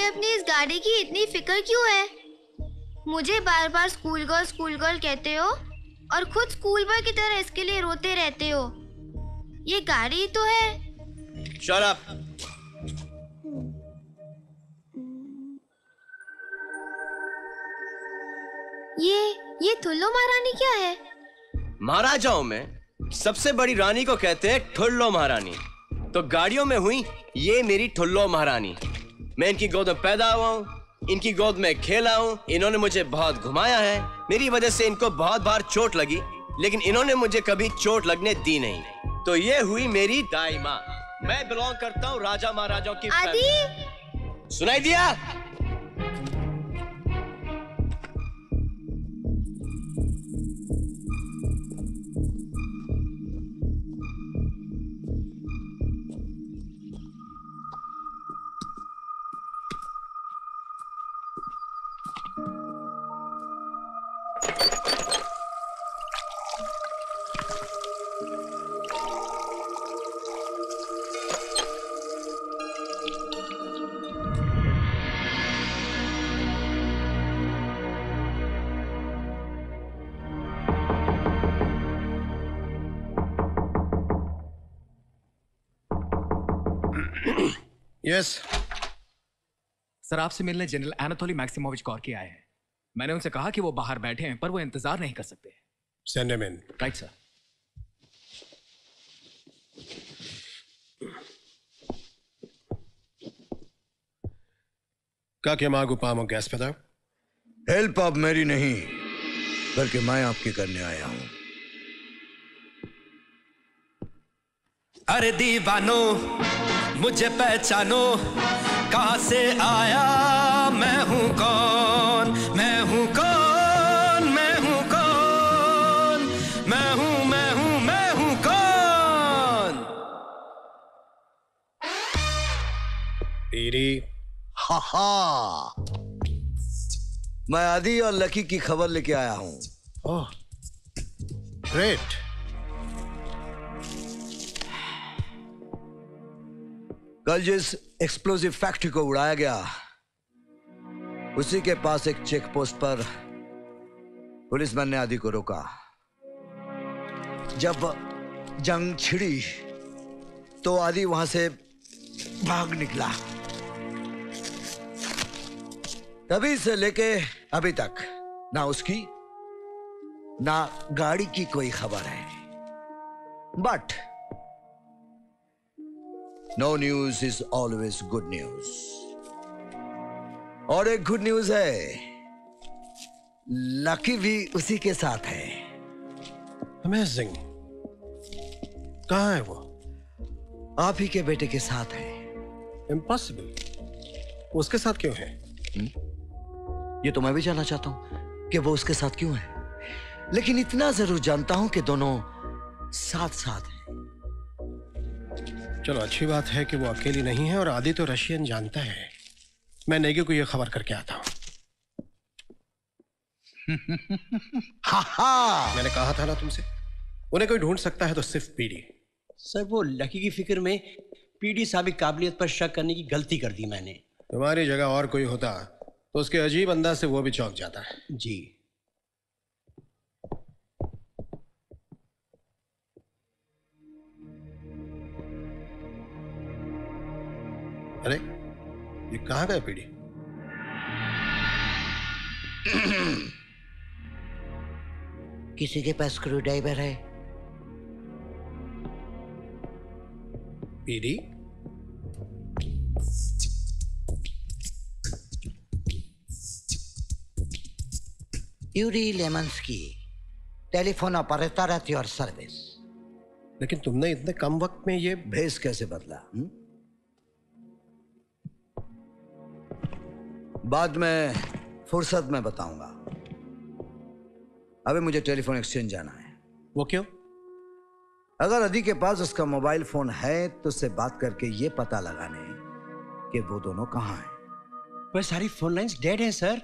अपनी इस गाड़ी की इतनी फिक्र क्यों है? मुझे बार बार स्कूल गर्ल कहते हो और खुद स्कूल बॉय की तरह इसके लिए रोते रहते हो। ये गाड़ी तो है। Shut up. ये ठुल्लो महारानी क्या है? महाराजाओं में सबसे बड़ी रानी को कहते हैं ठुल्लो महारानी। तो गाड़ियों में हुई ये मेरी ठुल्लो महारानी। मैं इनकी गोद में पैदा हुआ हूँ, इनकी गोद में खेला हूँ, इन्होंने मुझे बहुत घुमाया है। मेरी वजह से इनको बहुत बार चोट लगी, लेकिन इन्होंने मुझे कभी चोट लगने दी नहीं। तो ये हुई मेरी दाई माँ। मैं बिलोंग करता हूँ राजा महाराजाओं की फैमिली। सुनाई दिया? यस सर, आपसे मिलने जनरल एनाटोली मैक्सिमोविच कॉर्की आए हैं। मैंने उनसे कहा कि वो बाहर बैठे हैं, पर वो इंतजार नहीं कर सकते। Send him in. Right sir. Kake magu pamo gas pedao? Help अब मेरी नहीं, बल्कि मैं आपकी करने आया हूं। अरे दीवानो मुझे पहचानो, कहां से आया, मैं हूं कौन, मैं हूं कौन, मैं हूं कौन, मैं हूं कौन। पीरी। हा हा, मैं आदि और लकी की खबर लेके आया हूं। Oh great. कल जिस एक्सप्लोसिव फैक्ट्री को उड़ाया गया, उसी के पास एक चेक पोस्ट पर पुलिसमैन ने आदि को रोका। जब जंग छिड़ी तो आदि वहां से भाग निकला। तभी से लेके अभी तक ना उसकी ना गाड़ी की कोई खबर है। But no news is always good news. और एक गुड न्यूज है, लकी भी उसी के साथ है। अमेजिंग। कहाँ है वो? आप ही के बेटे के साथ है। इम्पॉसिबल। उसके साथ क्यों है? ये तो मैं भी जानना चाहता हूं कि वो उसके साथ क्यों है, लेकिन इतना जरूर जानता हूं कि दोनों साथ साथ हैं। चलो अच्छी बात है कि वो अकेली नहीं है, और आदि तो रशियन जानता है। मैं नेगी को ये खबर करके आता हूं। मैंने कहा था ना तुमसे, उन्हें कोई ढूंढ सकता है तो सिर्फ पीडी। सर वो लकी की फिक्र में पीडी साहब की काबिलियत पर शक करने की गलती कर दी मैंने। तुम्हारी जगह और कोई होता तो उसके अजीब अंदाज से वो भी चौंक जाता है। जी। अरे ये कहाँ गए पीडी? किसी के पास स्क्रू ड्राइवर है? PD? Yuri Lemanski, telephone operator at your service. लेकिन तुमने इतने कम वक्त में ये भेस कैसे बदला? बाद में फुर्सत में बताऊंगा। अभी मुझे टेलीफोन एक्सचेंज जाना है। वो क्यों? अगर अदी के पास उसका मोबाइल फोन है तो उससे बात करके ये पता लगाने कि वो दोनों कहां हैं। पर सारी फोन लाइंस डेड हैं सर।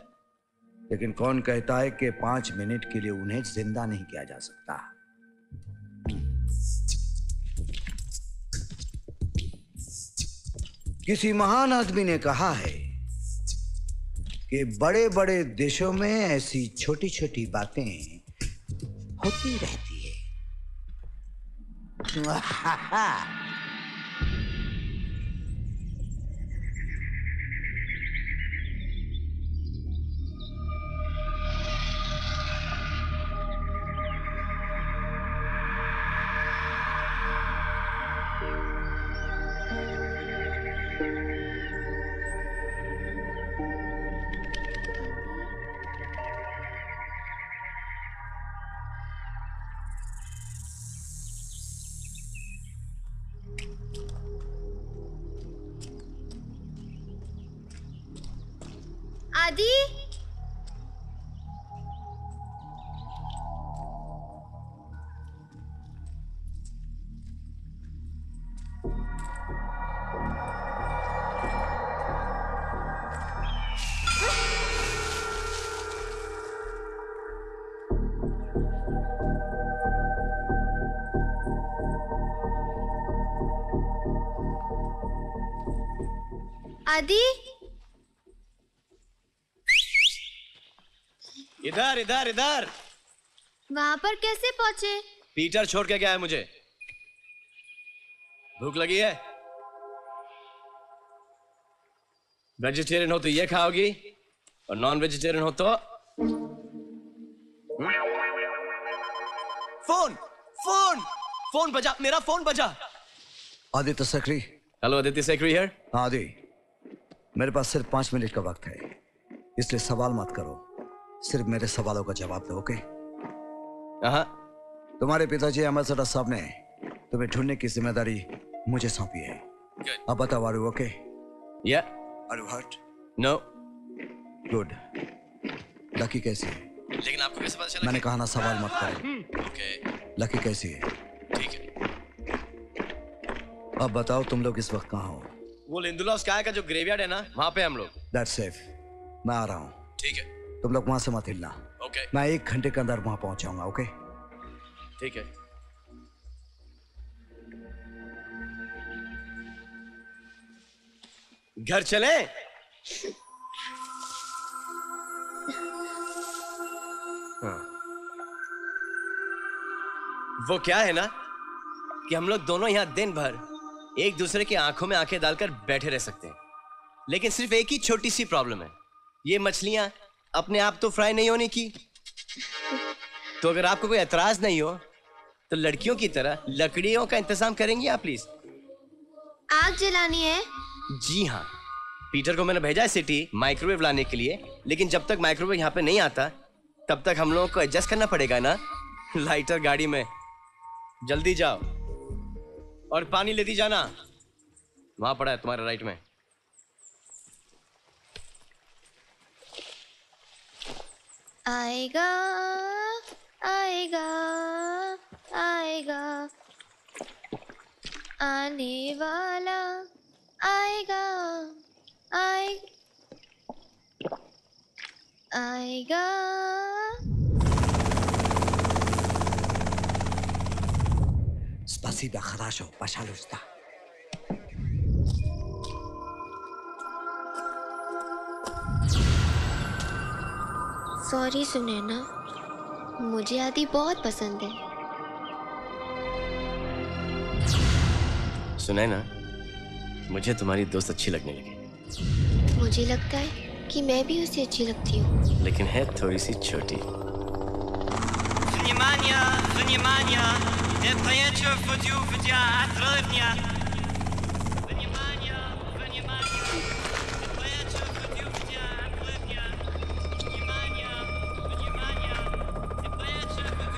लेकिन कौन कहता है कि 5 मिनट के लिए उन्हें जिंदा नहीं किया जा सकता? किसी महान आदमी ने कहा है कि बड़े बड़े देशों में ऐसी छोटी छोटी बातें होती रहती है। आदि, आदि, इधर इधर इधर। वहां पर कैसे पहुंचे? पीटर छोड़ के गया है मुझे। भूख लगी है? वेजिटेरियन हो तो ये खाओगी और नॉन वेजिटेरियन हो तो फोन फोन फोन बजा, मेरा फोन बजा। Aditya secretary. Hello Aditya secretary here. हाँ आदि, मेरे पास सिर्फ 5 मिनट का वक्त है, इसलिए सवाल मत करो, सिर्फ मेरे सवालों का जवाब दो, ओके? तुम्हारे पिताजी एम्बेसडर साहब ने तुम्हें ढूंढने की जिम्मेदारी मुझे सौंपी है। अब बताओ, are you okay? Yeah. Are you hurt? No. Good. Lucky कैसी है? लेकिन आपको कैसे पता चला? मैंने कहा ना सवाल मत करो। ओके। लकी कैसी है? ठीक है। अब बताओ तुम लोग इस वक्त कहाँ हो? वो लिंदुला स्काई का जो ग्रेवयार्ड है ना, वहाँ पे हम लोग। That's safe. मैं आ रहा हूँ। ठीक है। तुम लोग वहां से मत हिलना। ओके। मैं 1 घंटे के अंदर वहां पहुंच जाऊंगा, ओके? ठीक है। घर चले? हाँ। वो क्या है ना कि हम लोग दोनों यहाँ दिन भर एक दूसरे की आंखों में आंखें डालकर बैठे रह सकते हैं, लेकिन सिर्फ एक ही छोटी सी प्रॉब्लम है, ये मछलियां अपने आप तो फ्राई नहीं होने की। तो अगर आपको कोई एतराज नहीं हो तो लड़कियों की तरह लकड़ियों का इंतजाम करेंगी आप प्लीज? आग जलानी है? जी हाँ, पीटर को मैंने भेजा है सिटी माइक्रोवेव लाने के लिए, लेकिन जब तक माइक्रोवेव यहाँ पे नहीं आता तब तक हम लोगों को एडजस्ट करना पड़ेगा ना लाइटर गाड़ी में। जल्दी जाओ और पानी लेती जाना, वहां पड़ा है तुम्हारे राइट में। आएगा आएगा आएगा आने वाला आएगा आएगा। Спасибо, хорошо, пожалуйста. सॉरी सुनैना, मुझे आदि बहुत पसंद है। सुनैना, मुझे तुम्हारी दोस्त अच्छी लगने लगी। मुझे लगता है कि मैं भी उसे अच्छी लगती हूँ, लेकिन है थोड़ी सी छोटी। Внимание, внимание! Я поеду в Дюбдя, отрывня. Внимание, внимание! Я поеду в Дюбдя, отрывня. Внимание, внимание! Я поеду в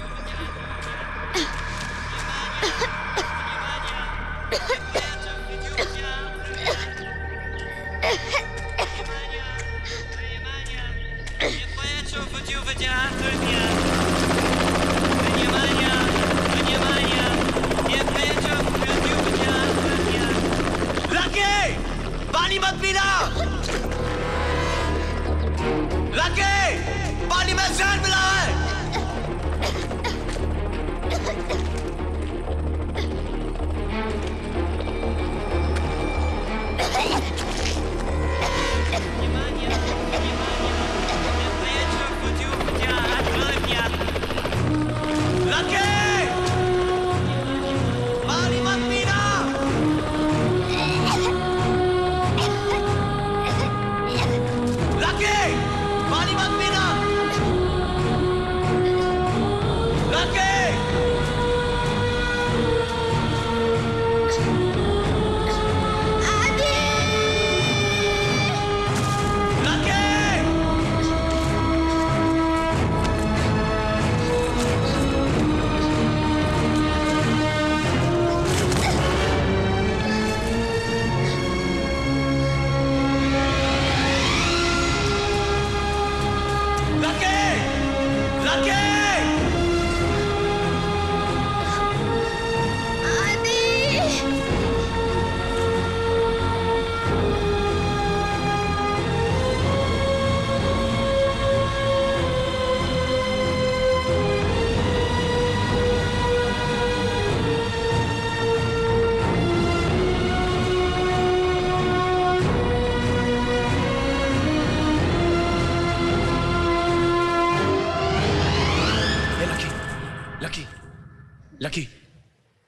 Дюбдя, отрывня. पानी मत पीना। लकी, पानी में जहर मिला है।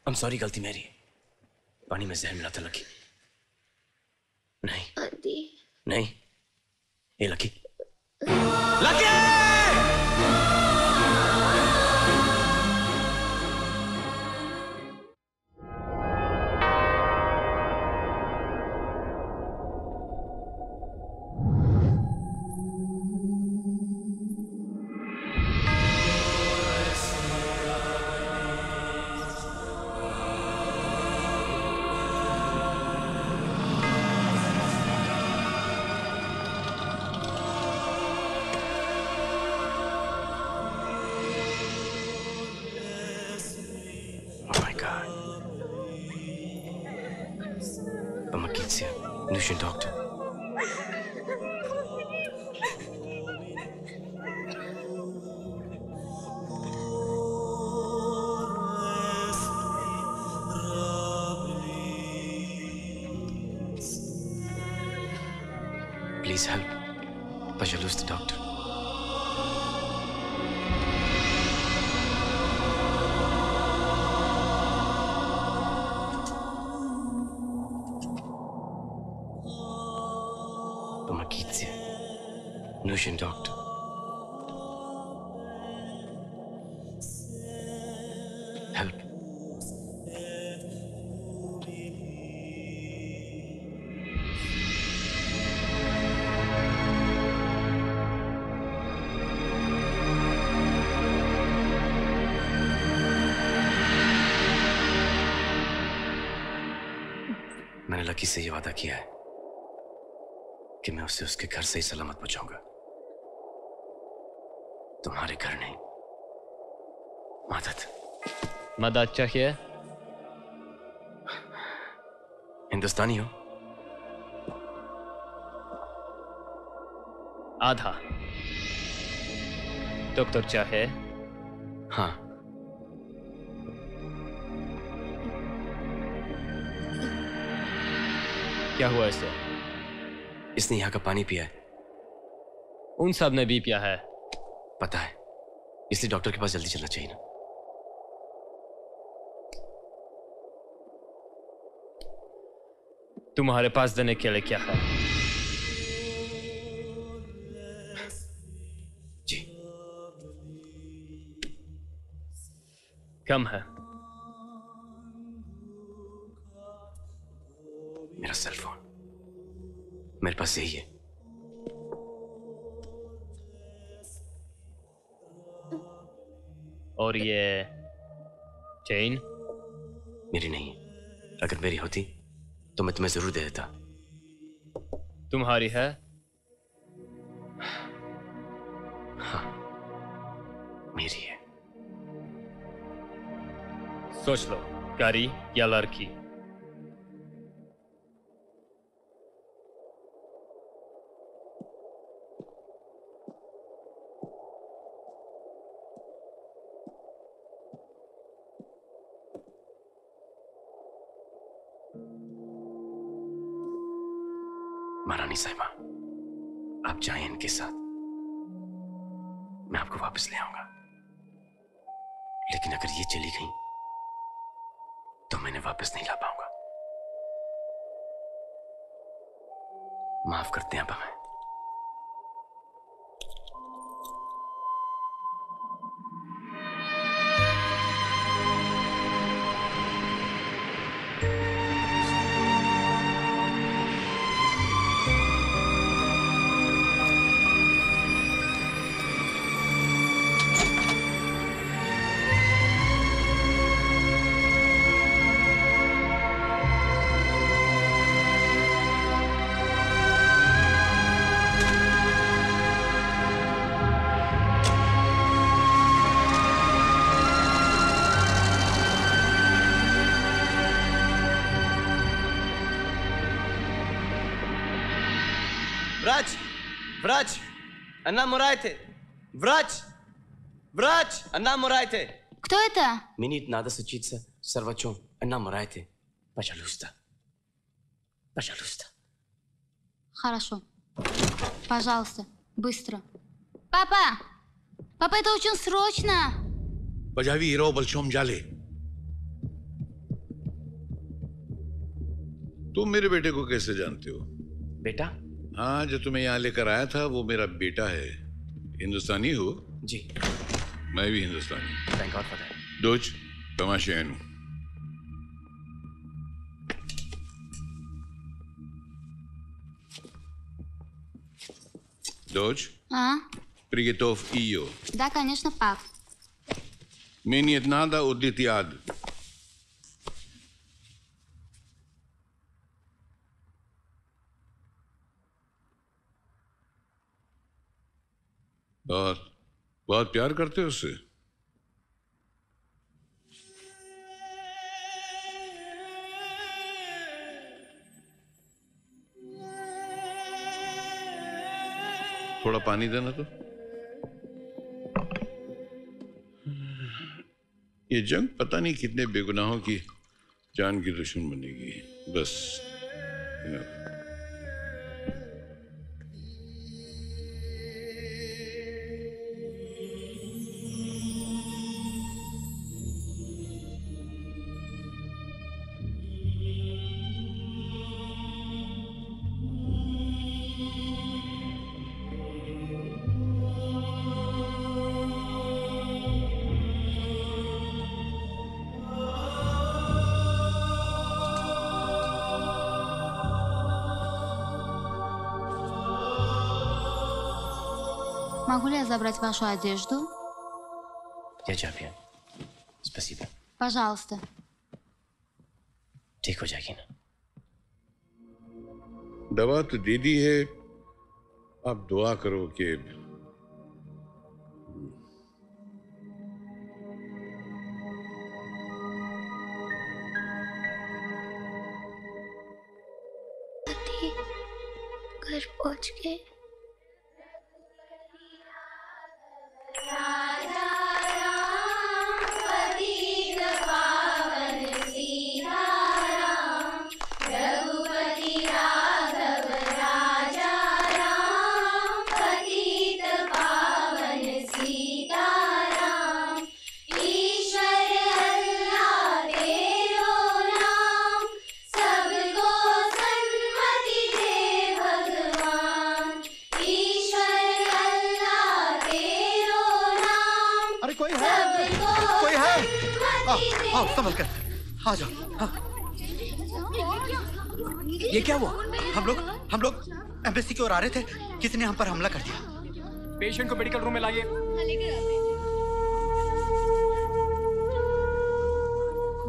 I'm sorry, गलती मेरी। पानी में जहर मिला था लकी। नहीं नहीं, ये lucky lucky! Nutrition doctor. Please help. Pajalus the doctor. Nutrition doctor. Help. मैंने लकी से ये वादा किया है कि मैं उसे उसके घर से ही सलामत पहुंचाऊंगा। तुम्हारे घर नहीं, मदद चाहिए? हिंदुस्तानी हो? आधा। डॉक्टर चाहे? हाँ। क्या हुआ इसे? इसने यहाँ का पानी पिया है। उन सब ने भी पिया है। पता है, इसलिए डॉक्टर के पास जल्दी चलना चाहिए ना। तुम्हारे पास देने के लिए क्या है? जी। कम है। मेरा सेल फोन मेरे पास यही है। और ये चेन? मेरी नहीं है। अगर मेरी होती तो मैं तुम्हें जरूर दे देता। तुम्हारी है? हाँ, मेरी है। सोच लो, गाड़ी या लड़की? महारानी साहिबा, आप जाएं इनके साथ, मैं आपको वापस ले आऊंगा। लेकिन अगर ये चली गई तो मैं इन्हें वापस नहीं ला पाऊंगा। माफ करते हैं आप हमें। Vrać! Она Мурайте! Врач! Она Мурайте! Кто это? Мне надо случиться с врачом. Она Мурайте. Пожалуйста. Пожалуйста. Хорошо. Пожалуйста. Быстро. Папа! Папа, это очень срочно! Пожави Ро Большом Джале. तुम मेरे बेटे को कैसे जानते हो? बेटा? हाँ, जो तुम्हें यहाँ लेकर आया था वो मेरा बेटा है। हिंदुस्तानी हो? जी। मैं भी Hindustani. Thank God for that. डोज, तमाशेनु। Дочь, приготовь ее. Да, конечно, пап. Мне не надо удить яд. बहुत प्यार करते हो उससे? थोड़ा पानी देना तो। ये जंग पता नहीं कितने बेगुनाहों की जान की दुश्मन बनेगी। बस Могу ли я забрать вашу одежду? Я Джапиан. Спасибо. Пожалуйста. ठीक हो जाएगी ना? दवा तो दे दी है, अब दुआ करो कि घर पहुंच गए। आओ संभल कर, आ जाओ। हाँ। ये क्या हुआ? हम लोग एम्बेसी की ओर आ रहे थे, किसी ने हम पर हमला कर दिया। पेशेंट को मेडिकल रूम में लाइए।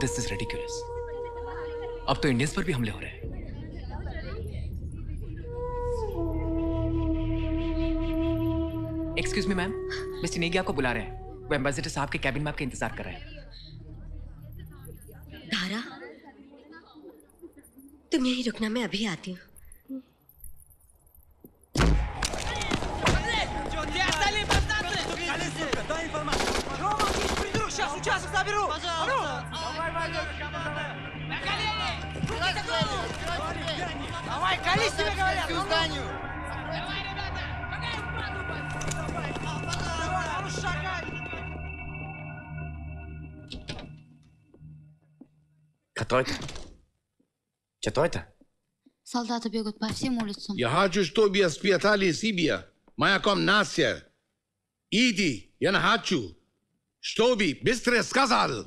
This is ridiculous. अब तो इंडियंस पर भी हमले हो रहे हैं। Excuse me ma'am, mister Negi आपको बुला रहे हैं। वो एम्बेसडर साहब के कैबिन में आपका इंतजार कर रहे हैं। धारा, तुम यहीं रुकना, मैं अभी आती हूँ। Кто это? Что это? Солдаты бегут по всем улицам. Я хочу, чтобы испытали себя. Моя комната. Иди, я не хочу. Чтобы быстро сказал.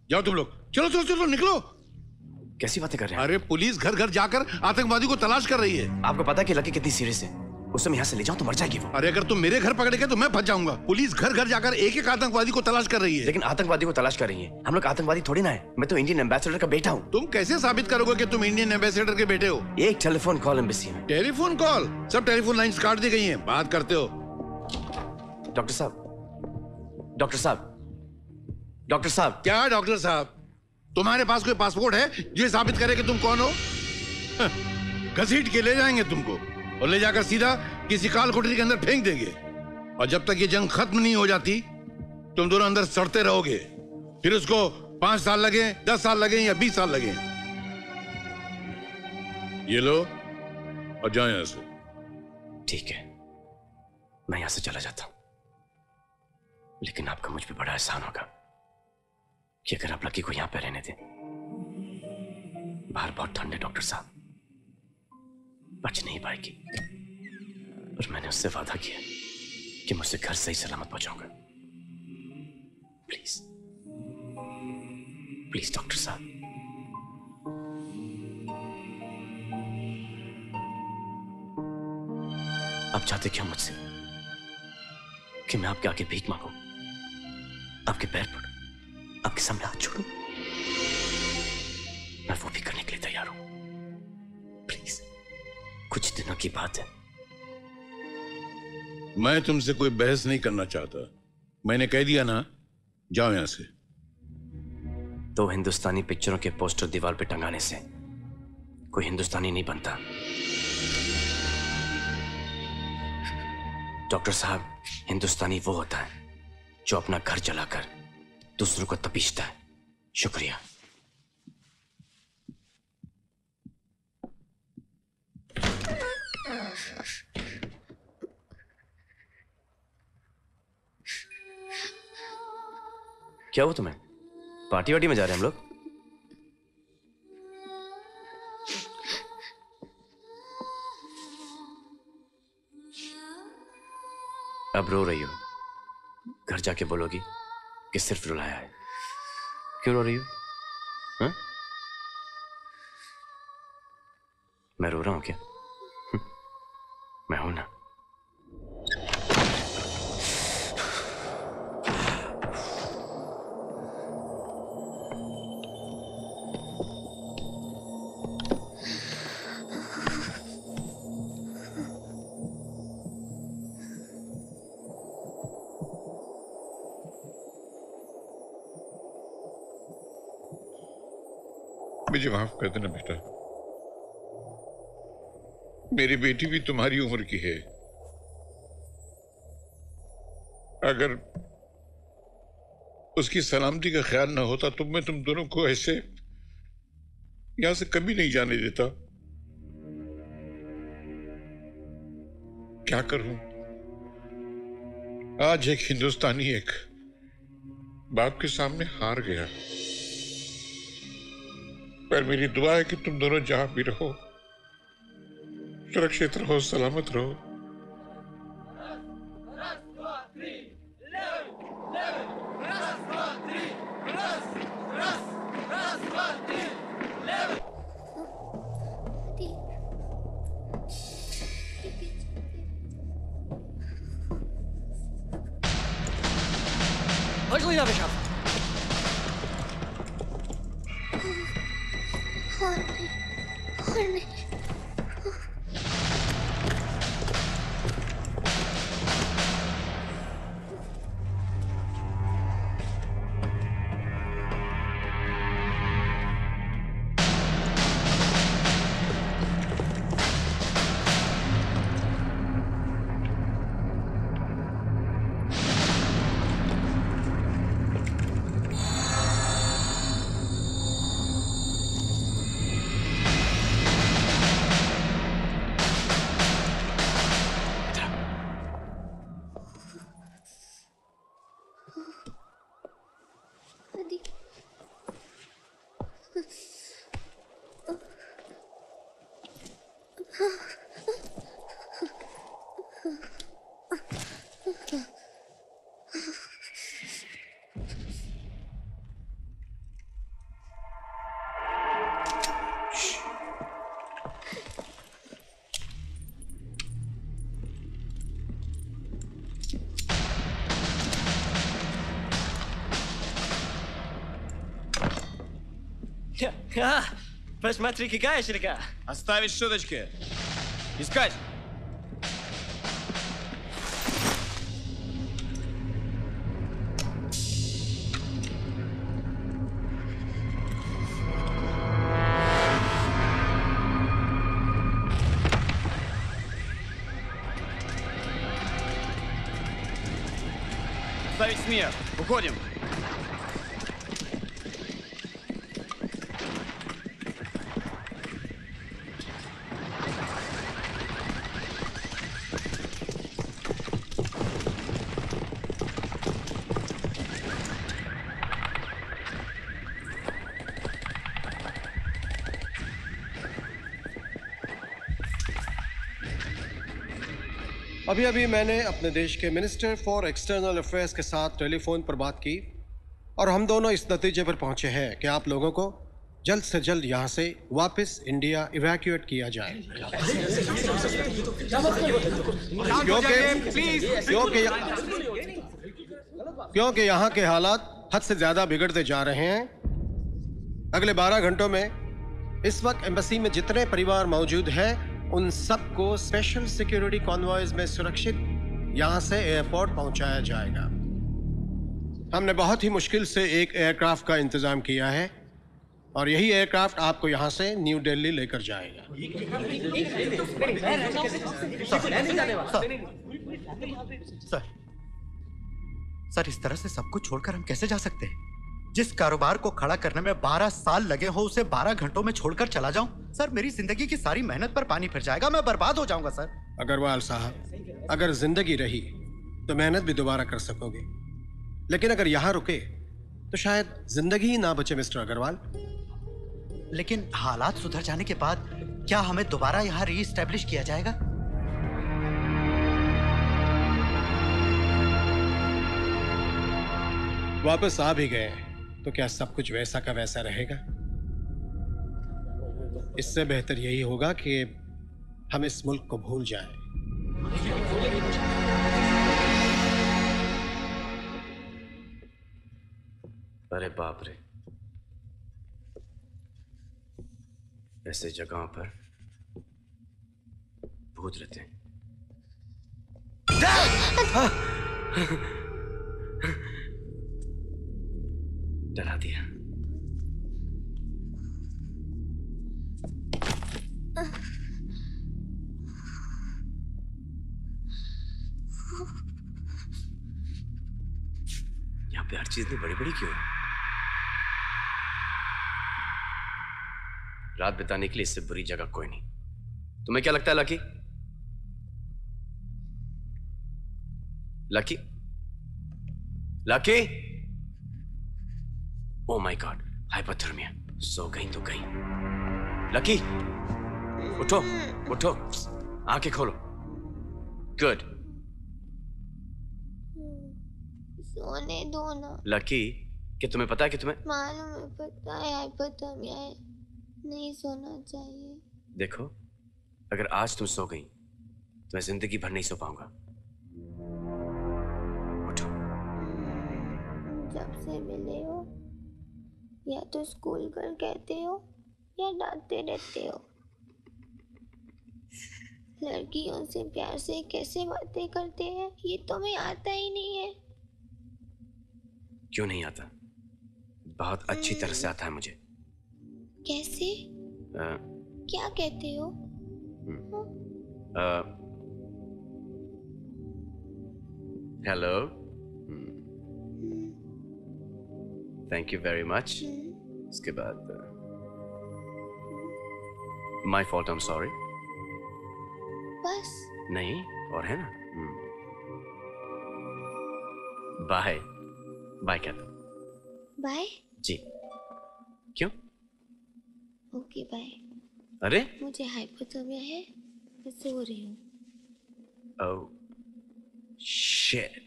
जाओ तुम लोग, चलो चलो चलो निकलो। कैसी बातें कर रहे हैं? अरे पुलिस घर घर जाकर आतंकवादी को तलाश कर रही है। आपको पता है कि लकी कितनी सीरियस है? उसे मैं यहाँ से ले जाऊं तो मर जाएगी वो। अरे अगर तुम मेरे घर पकड़ के तो मैं फंस जाऊंगा। पुलिस घर घर जाकर एक एक आतंकवादी को तलाश कर रही है। लेकिन आतंकवादी को तलाश कर रही है, हम लोग आतंकवादी थोड़ी ना है। मैं तो इंडियन एम्बेसडर का बेटा हूँ। तुम कैसे साबित करोगे कि तुम इंडियन एम्बेसडर के बेटे हो? एक टेलीफोन कॉल एम्बेसी में। Telephone call? सब टेलीफोन लाइंस काट दी गई हैं। बात करते हो? डॉक्टर साहब, डॉक्टर साहब, डॉक्टर साहब। क्या डॉक्टर साहब? तुम्हारे पास कोई पासपोर्ट है जो साबित करे कि तुम कौन हो? घसीट के ले जाएंगे तुमको और ले जाकर सीधा किसी काल कोठरी के अंदर फेंक देंगे। और जब तक ये जंग खत्म नहीं हो जाती तुम दोनों अंदर सड़ते रहोगे। फिर उसको 5 साल लगे, 10 साल लगे या 20 साल लगे। ये लो और जाओ यहां से। ठीक है, मैं यहां से चला जाता हूं, लेकिन आपका मुझ पे बड़ा एहसान होगा। कि अगर आप लकी को यहां पे रहने दें। बाहर बहुत ठंड है डॉक्टर साहब, बच नहीं पाएगी। पर मैंने उससे वादा किया कि मुझसे घर सही सलामत पहुंचाऊंगा। प्लीज प्लीज डॉक्टर साहब। आप चाहते क्या मुझसे कि मैं आपके आगे भीख मांगू, आपके पैर पड़ूं, आपके सामने हाथ छोड़ूं? मैं वो भी करने के लिए तैयार हूं। प्लीज, कुछ दिनों की बात है। मैं तुमसे कोई बहस नहीं करना चाहता। मैंने कह दिया ना, जाओ यहां से। तो हिंदुस्तानी पिक्चरों के पोस्टर दीवार पे टंगाने से कोई हिंदुस्तानी नहीं बनता। डॉक्टर साहब, हिंदुस्तानी वो होता है जो अपना घर जलाकर दूसरों को तपीसता है। शुक्रिया। क्या हुआ तुम्हें? पार्टी वार्टी में जा रहे हैं हम लोग? अब रो रही हो? घर जाके बोलोगी कि सिर्फ रुलाया है। क्यों रो रही हो? हाँ? मैं रो रहा हूं क्या? मैं हूं ना। मुझे माफ कर देना बेटा, मेरी बेटी भी तुम्हारी उम्र की है। अगर उसकी सलामती का ख्याल ना होता तो मैं तुम दोनों को ऐसे यहां से कभी नहीं जाने देता। क्या करूं? आज एक हिंदुस्तानी एक बाप के सामने हार गया। पर मेरी दुआ है कि तुम दोनों जहां भी रहो सुरक्षित रहो, सलामत रहो। Możliwe wyszaf. Посмотри, какая ширка. Оставить шуточки. Искать. Ставить смех. Уходим. अभी अभी मैंने अपने देश के मिनिस्टर फॉर एक्सटर्नल अफेयर्स के साथ टेलीफोन पर बात की और हम दोनों इस नतीजे पर पहुंचे हैं कि आप लोगों को जल्द से जल्द यहाँ से वापस इंडिया इवैक्यूएट किया जाए, क्योंकि यहाँ के हालात हद से ज्यादा बिगड़ते जा रहे हैं। अगले 12 घंटों में इस वक्त एम्बेसी में जितने परिवार मौजूद हैं उन सबको स्पेशल सिक्योरिटी कॉन्वॉयज में सुरक्षित यहाँ से एयरपोर्ट पहुंचाया जाएगा। हमने बहुत ही मुश्किल से एक एयरक्राफ्ट का इंतजाम किया है और यही एयरक्राफ्ट आपको यहाँ से न्यू दिल्ली लेकर जाएगा। सर, इस तरह से सब कुछ छोड़कर हम कैसे जा सकते हैं? जिस कारोबार को खड़ा करने में 12 साल लगे हो उसे 12 घंटों में छोड़कर चला जाऊं? सर, मेरी जिंदगी की सारी मेहनत पर पानी फिर जाएगा, मैं बर्बाद हो जाऊंगा सर। अग्रवाल साहब, अगर जिंदगी रही तो मेहनत भी दोबारा कर सकोगे, लेकिन अगर यहाँ रुके तो शायद जिंदगी ही ना बचे मिस्टर अग्रवाल। लेकिन हालात सुधर जाने के बाद क्या हमें दोबारा यहाँ रीइस्टेब्लिश किया जाएगा? वापस आ भी गए तो क्या सब कुछ वैसा का वैसा रहेगा? इससे बेहतर यही होगा कि हम इस मुल्क को भूल जाएं। अरे बाप रे, ऐसे जगहों पर भूत रहते हैं। डरा दिया। यहाँ पे हर चीज में बड़ी बड़ी क्यों है? रात बिताने के लिए इससे बुरी जगह कोई नहीं। तुम्हें क्या लगता है Lucky? Lucky, Lucky, oh my God, hypothermia. सो गई तो गई। लकी, उठो उठो, आंखें खोलो। गुड, सोने दो ना। लकी, क्या तुम्हें पता है कि तुम्हें मालूम है, पता है हाइपोथर्मिया है, नहीं सोना चाहिए। देखो, अगर आज तुम सो गई तो मैं जिंदगी भर नहीं सो पाऊंगा। उठो। जब से मिले हो या तो स्कूल कर कहते हो या डांटते रहते हो। लड़कियों से प्यार से कैसे बातें करते हैं ये तुम्हें आता ही नहीं है। क्यों नहीं आता? बहुत अच्छी तरह से आता है मुझे। कैसे? क्या कहते हो? Hello, thank you very much. उसके बाद my fault, I am sorry. बस? नहीं, और है ना। बाय बाय क्या था? बाय जी। क्यों? Okay bye. अरे मुझे हाइपोथर्मिया है, मैं सो रही हूँ। Oh shit.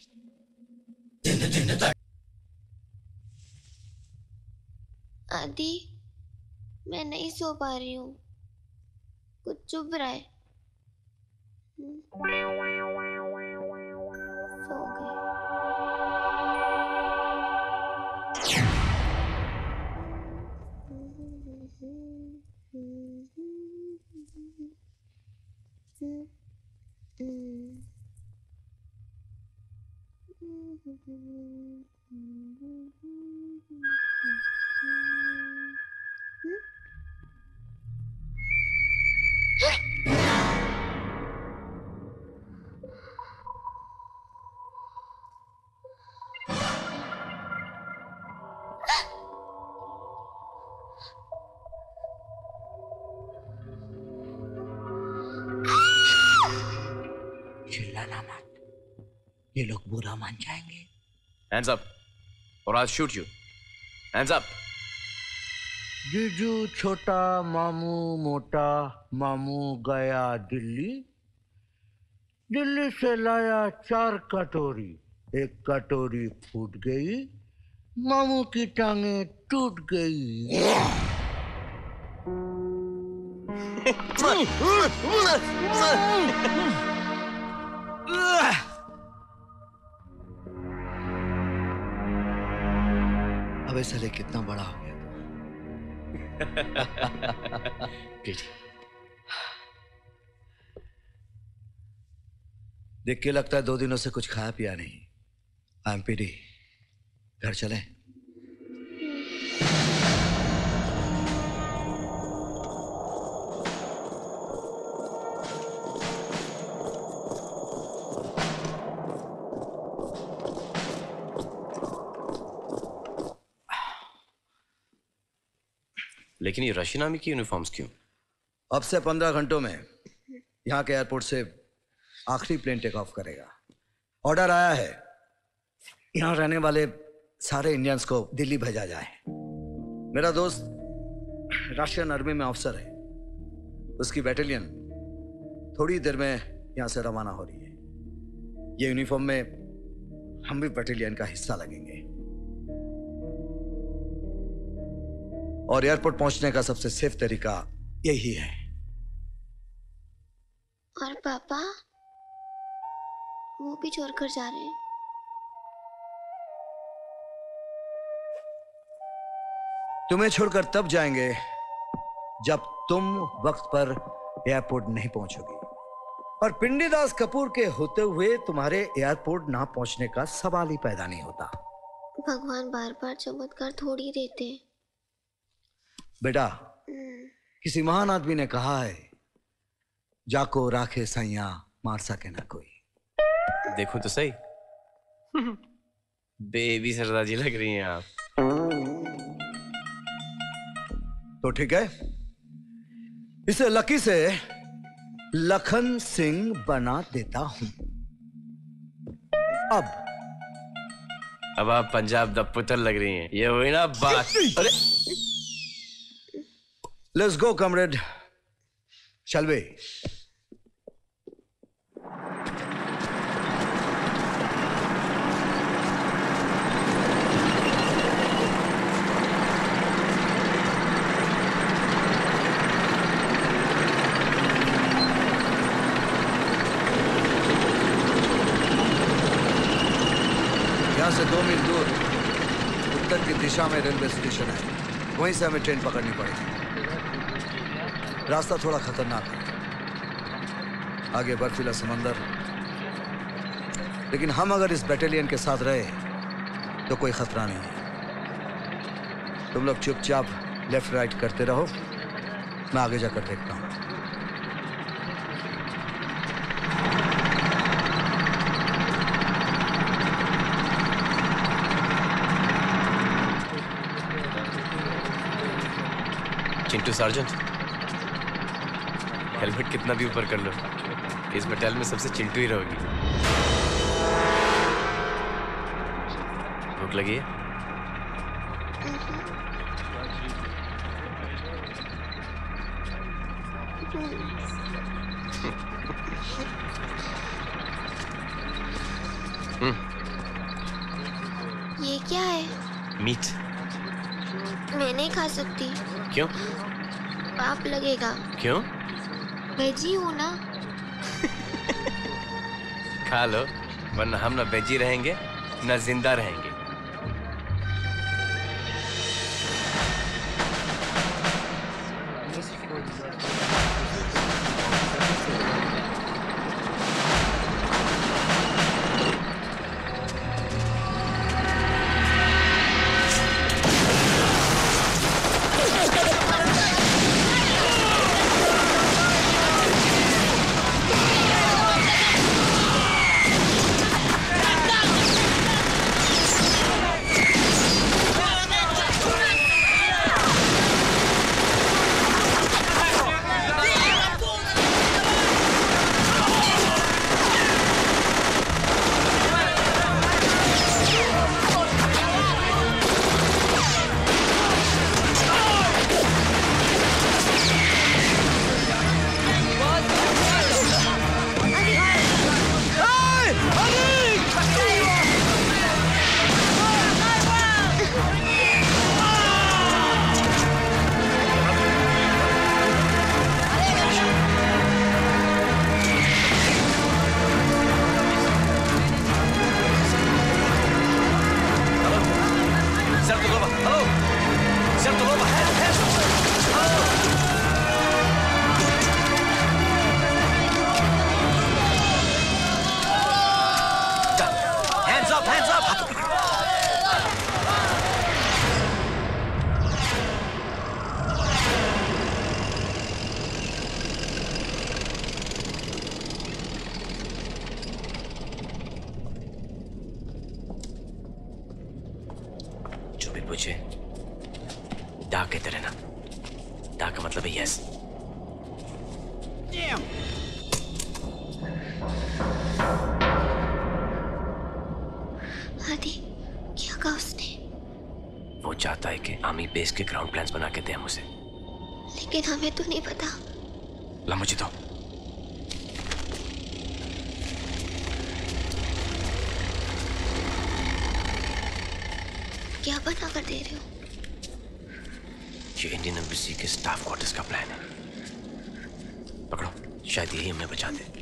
आदि, मैं नहीं सो पा रही हूँ, कुछ चुभ रहा है। सो गए। चिल्लाना मत, ये लोग बुरा मान जाएंगे। Hands up, or I'll shoot you. Hands up. जीजू छोटा, मामू मोटा, मामू गया दिल्ली, दिल्ली से लाया 4 कटोरी, एक कटोरी फूट गई, मामू की टांगे टूट गई। अबे साले कितना बड़ा हो गया देख के लगता है 2 दिनों से कुछ खाया पिया नहीं। आई एम पीडी, घर चलें? लेकिन ये रशियन आर्मी की यूनिफॉर्म्स क्यों? अब से 15 घंटों में यहाँ के एयरपोर्ट से आखिरी प्लेन टेक ऑफ करेगा। ऑर्डर आया है यहाँ रहने वाले सारे इंडियंस को दिल्ली भेजा जाए। मेरा दोस्त रशियन आर्मी में ऑफिसर है, उसकी बैटालियन थोड़ी देर में यहाँ से रवाना हो रही है। ये यूनिफॉर्म में हम भी बैटालियन का हिस्सा लगेंगे और एयरपोर्ट पहुंचने का सबसे सेफ तरीका यही है। और पापा वो भी छोड़कर जा रहे हैं। तुम्हें छोड़कर तब जाएंगे जब तुम वक्त पर एयरपोर्ट नहीं पहुंचोगी, और पिंडीदास कपूर के होते हुए तुम्हारे एयरपोर्ट ना पहुंचने का सवाल ही पैदा नहीं होता। भगवान बार बार चमत्कार थोड़ी देते। बेटा, किसी महान आदमी ने कहा है, जाको राखे सैया मार सके ना कोई। देखो तो सही, बेबी सरदार जी लग रही हैं आप। तो ठीक है, इसे लकी से लखन सिंह बना देता हूं। अब आप पंजाब द पुत्र लग रही हैं। ये हुई ना बात। अरे let's go comrade, shall we? यहाँ से 2 मील दूर उत्तर की दिशा में रेलवे स्टेशन है, वहीं से हमें ट्रेन पकड़नी पड़ेगी। रास्ता थोड़ा खतरनाक है, आगे बर्फीला समंदर, लेकिन हम अगर इस बैटालियन के साथ रहे तो कोई खतरा नहीं है। तुम लोग चुपचाप लेफ्ट राइट करते रहो, मैं आगे जाकर देखता हूं। चिंटू सार्जेंट, हेलमेट कितना भी ऊपर कर लो, इस बटालियन में सबसे चिंटू ही रहोगी। भूख लगी है? ये क्या है? मीट। मैं नहीं खा सकती। क्यों? पाप लगेगा। क्यों? वेजी हूँ ना। खा लो, वरना हम ना वेजी रहेंगे ना जिंदा रहेंगे। Hallo? Sertolova, help! Hallo? Hands up, hands up! जो भी पूछे डा कहते रहना। डा का मतलब है यस। आदि, क्या कहा उसने? वो चाहता है कि आर्मी बेस के ग्राउंड प्लान्स बना के दे हम उसे। लेकिन हमें तो नहीं पता। ला मुझे दो। क्या बना कर दे रहे हो? ये इंडियन एम्बेसी के स्टाफ क्वार्टर्स का प्लान है। पकड़ो, शायद यही हमें बचा दे।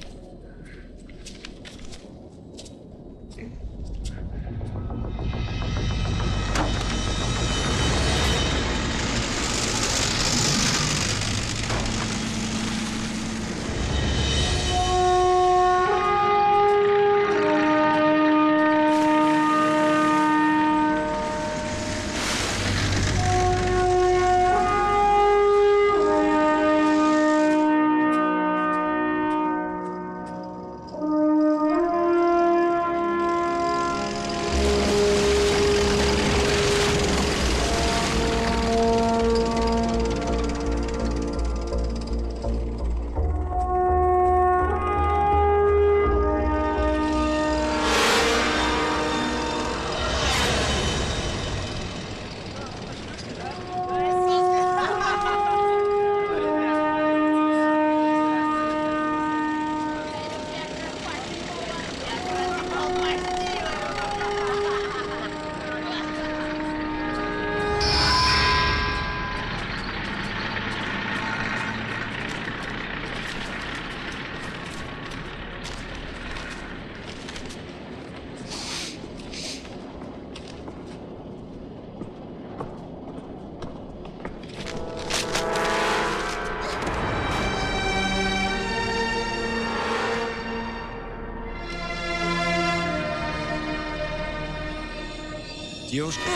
Девушка.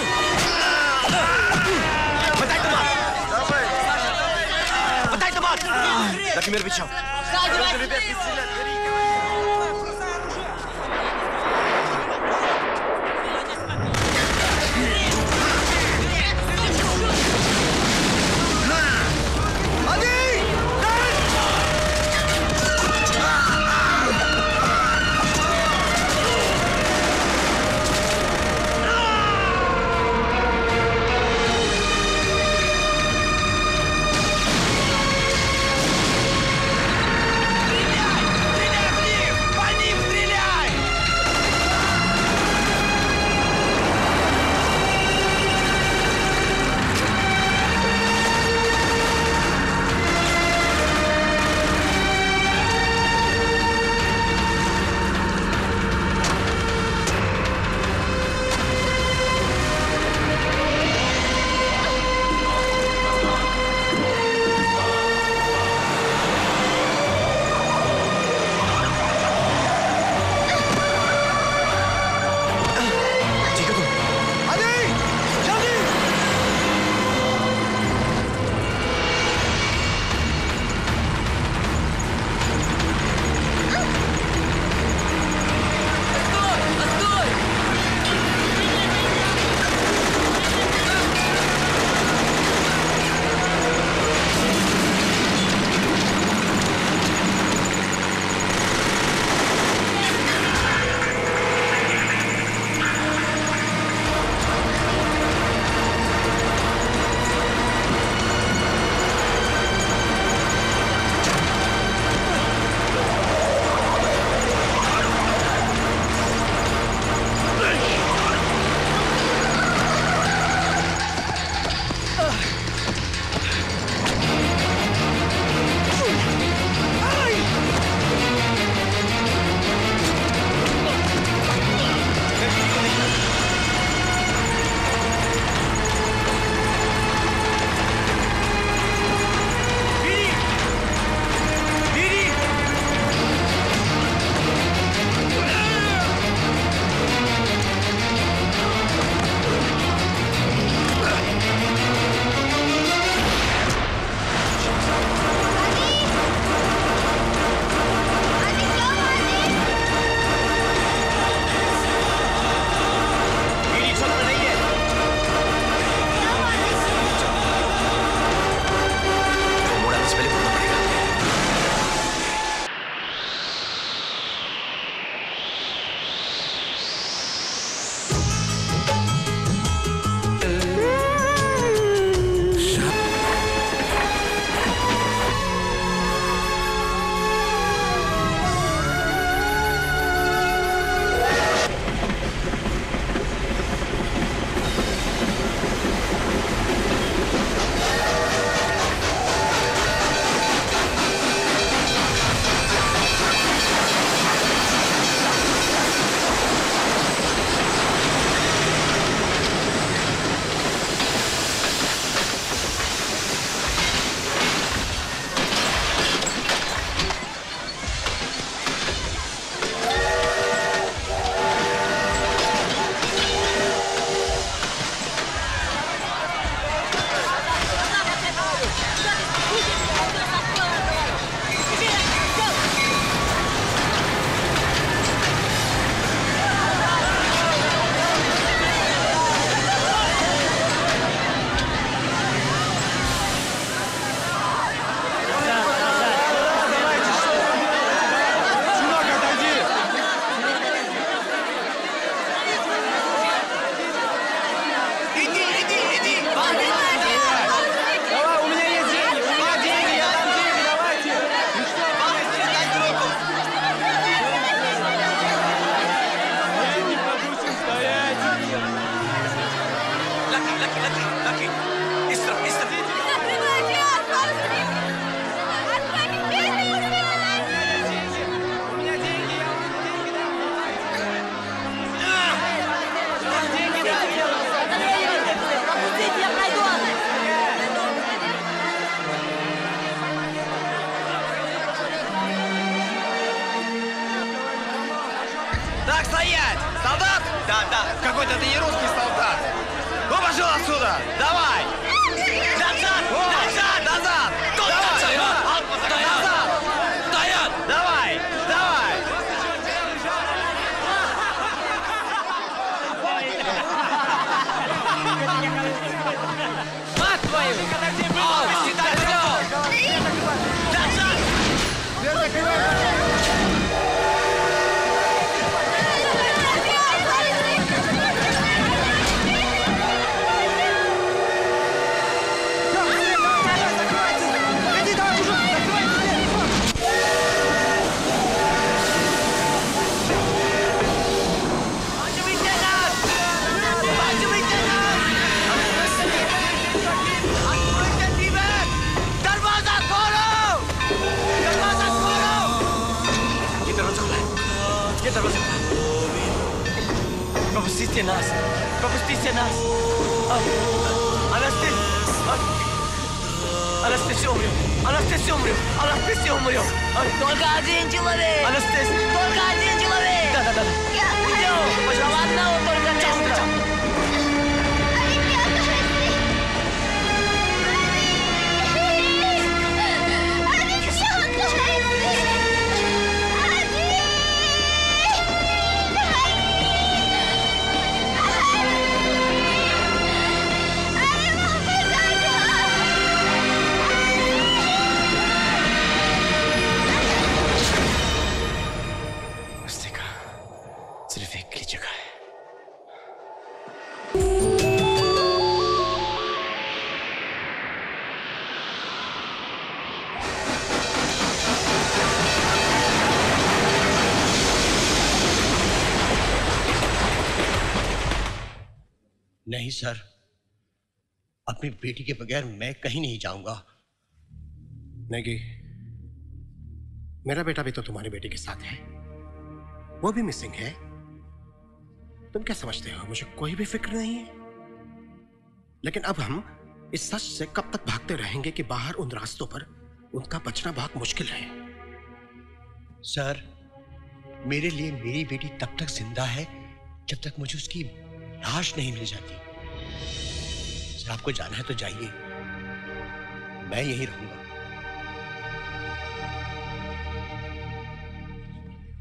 Подай томат! Лаки, мир бичал. Стоять! Солдат? Да, да. Какой-то ты не русский солдат. Ну, пошел отсюда! Давай! Назад! Назад! Назад! Давай! Назад! Стоят! Давай! Давай! Мать твою! Пропустите нас! Пропустите нас! Анастасия умрет! Анастасия умрет! Анастасия умрет! Только один человек! Анастасия! Только один человек! Да. Идем! Пожалуйста, одного только места! नहीं सर, अपनी बेटी के बगैर मैं कहीं नहीं जाऊंगा। नेगी, मेरा बेटा भी तो तुम्हारी बेटी के साथ है, वो भी मिसिंग है। तुम क्या समझते हो मुझे कोई भी फिक्र नहीं है? लेकिन अब हम इस सच से कब तक भागते रहेंगे कि बाहर उन रास्तों पर उनका बचना बहुत मुश्किल है। सर, मेरे लिए मेरी बेटी तब तक जिंदा है जब तक मुझे उसकी लाश नहीं मिल जाती। सर, आपको जाना है तो जाइए, मैं यहीं रहूंगा।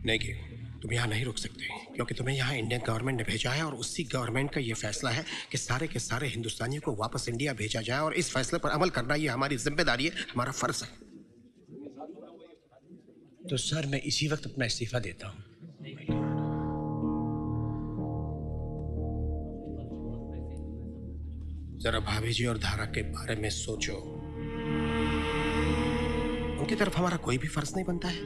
नहीं, तुम यहाँ नहीं रुक सकते क्योंकि तुम्हें यहाँ इंडियन गवर्नमेंट ने भेजा है और उसी गवर्नमेंट का ये फैसला है कि सारे के सारे हिंदुस्तानियों को वापस इंडिया भेजा जाए और इस फैसले पर अमल करना ये हमारी जिम्मेदारी है, हमारा फर्ज है। तो सर, मैं इसी वक्त अपना इस्तीफा देता हूँ। जरा भाभी जी और धारा के बारे में सोचो। उनकी तरफ हमारा कोई भी फर्ज नहीं बनता है।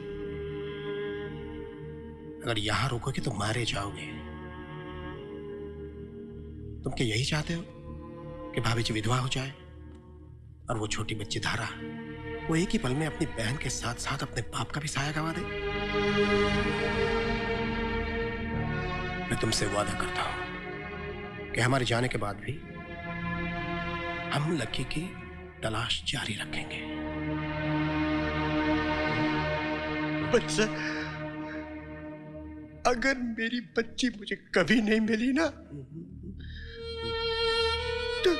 अगर यहां रुकोगे तो मारे जाओगे। तुम क्या यही चाहते हो कि भाभी जी विधवा हो जाए और वो छोटी बच्ची धारा वो एक ही पल में अपनी बहन के साथ साथ अपने बाप का भी साया गवा दे? मैं तुमसे वादा करता हूं कि हमारे जाने के बाद भी हम लकी की तलाश जारी रखेंगे। बच्चा, अगर मेरी बच्ची मुझे कभी नहीं मिली ना तो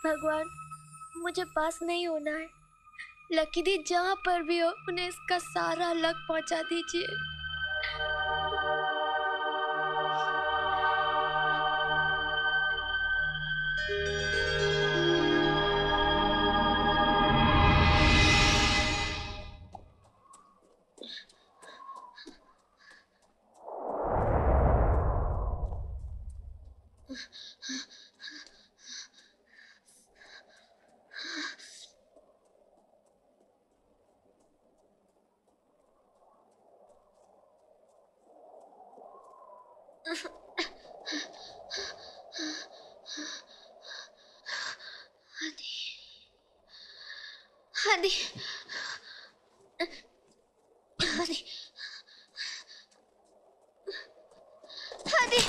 भगवान मुझे पास नहीं होना है। लकी दी जहाँ पर भी हो उन्हें इसका सारा लक पहुँचा दीजिए। Honey. Honey. Honey.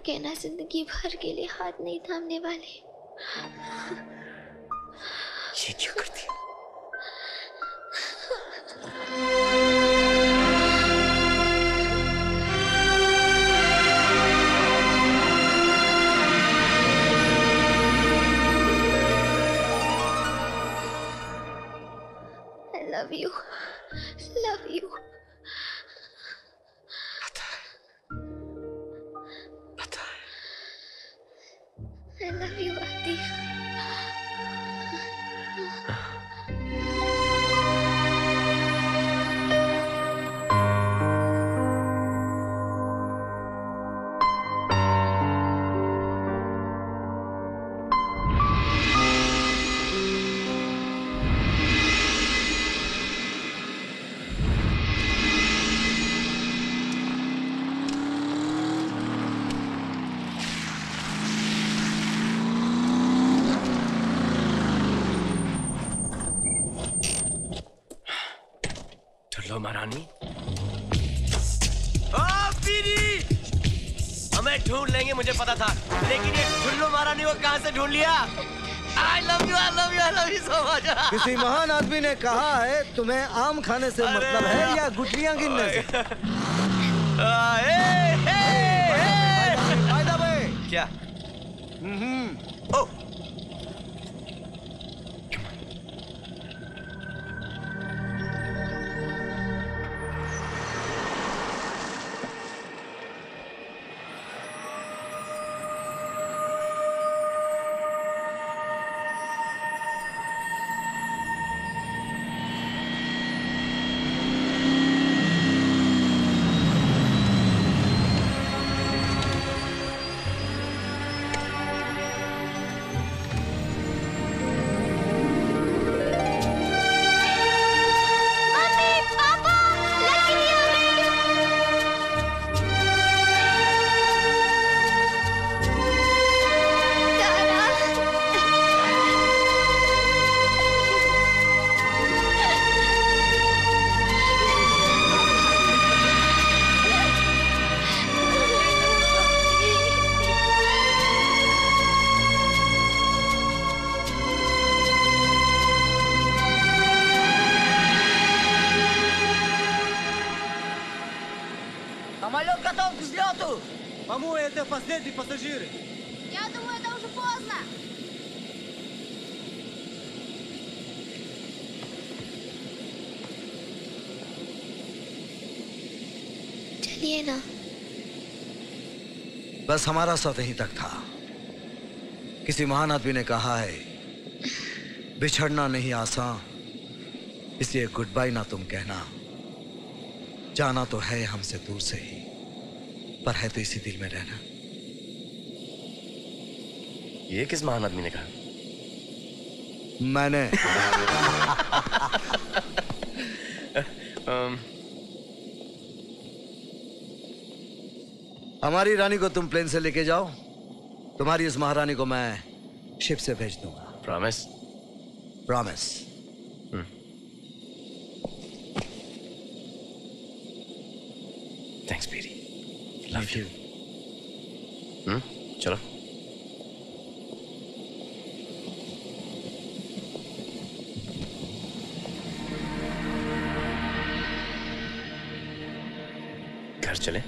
कहना जिंदगी भर के लिए हाथ नहीं थामने वाले। ये क्यों करती? I love you. Love you. I love you, Adi. महारानी हमें ढूंढ लेंगे मुझे पता था, लेकिन ये ठुल्लू महारानी को कहां से ढूंढ लिया? I love you, I love you, I love you so much. किसी महान आदमी ने कहा है तुम्हें आम खाने से मतलब है या गुठलियां गिनने से? क्या? ओ Самолет готов к взлету! По-моему, это последние пассажиры. Я думаю, это уже поздно. चलिए ना। बस हमारा साथ यहीं तक था। किसी महान आदमी ने कहा है बिछड़ना नहीं आसान, इसलिए गुड बाय ना तुम कहना। जाना तो है हमसे दूर से ही, पर है तो इसी दिल में रहना। ये किस महान आदमी ने कहा? मैंने। हमारी रानी को तुम प्लेन से लेके जाओ, तुम्हारी इस महारानी को मैं शिप से भेज दूंगा। Promise? Promise. Thanks Berry, love you. चलो। घर चले?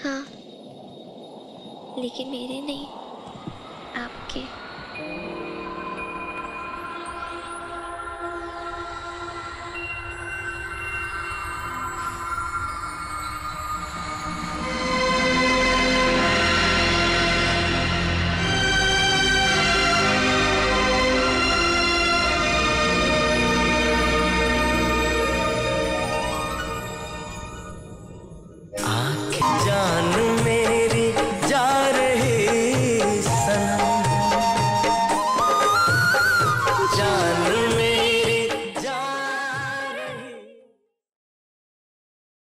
हाँ, लेकिन मेरे नहीं, आपके।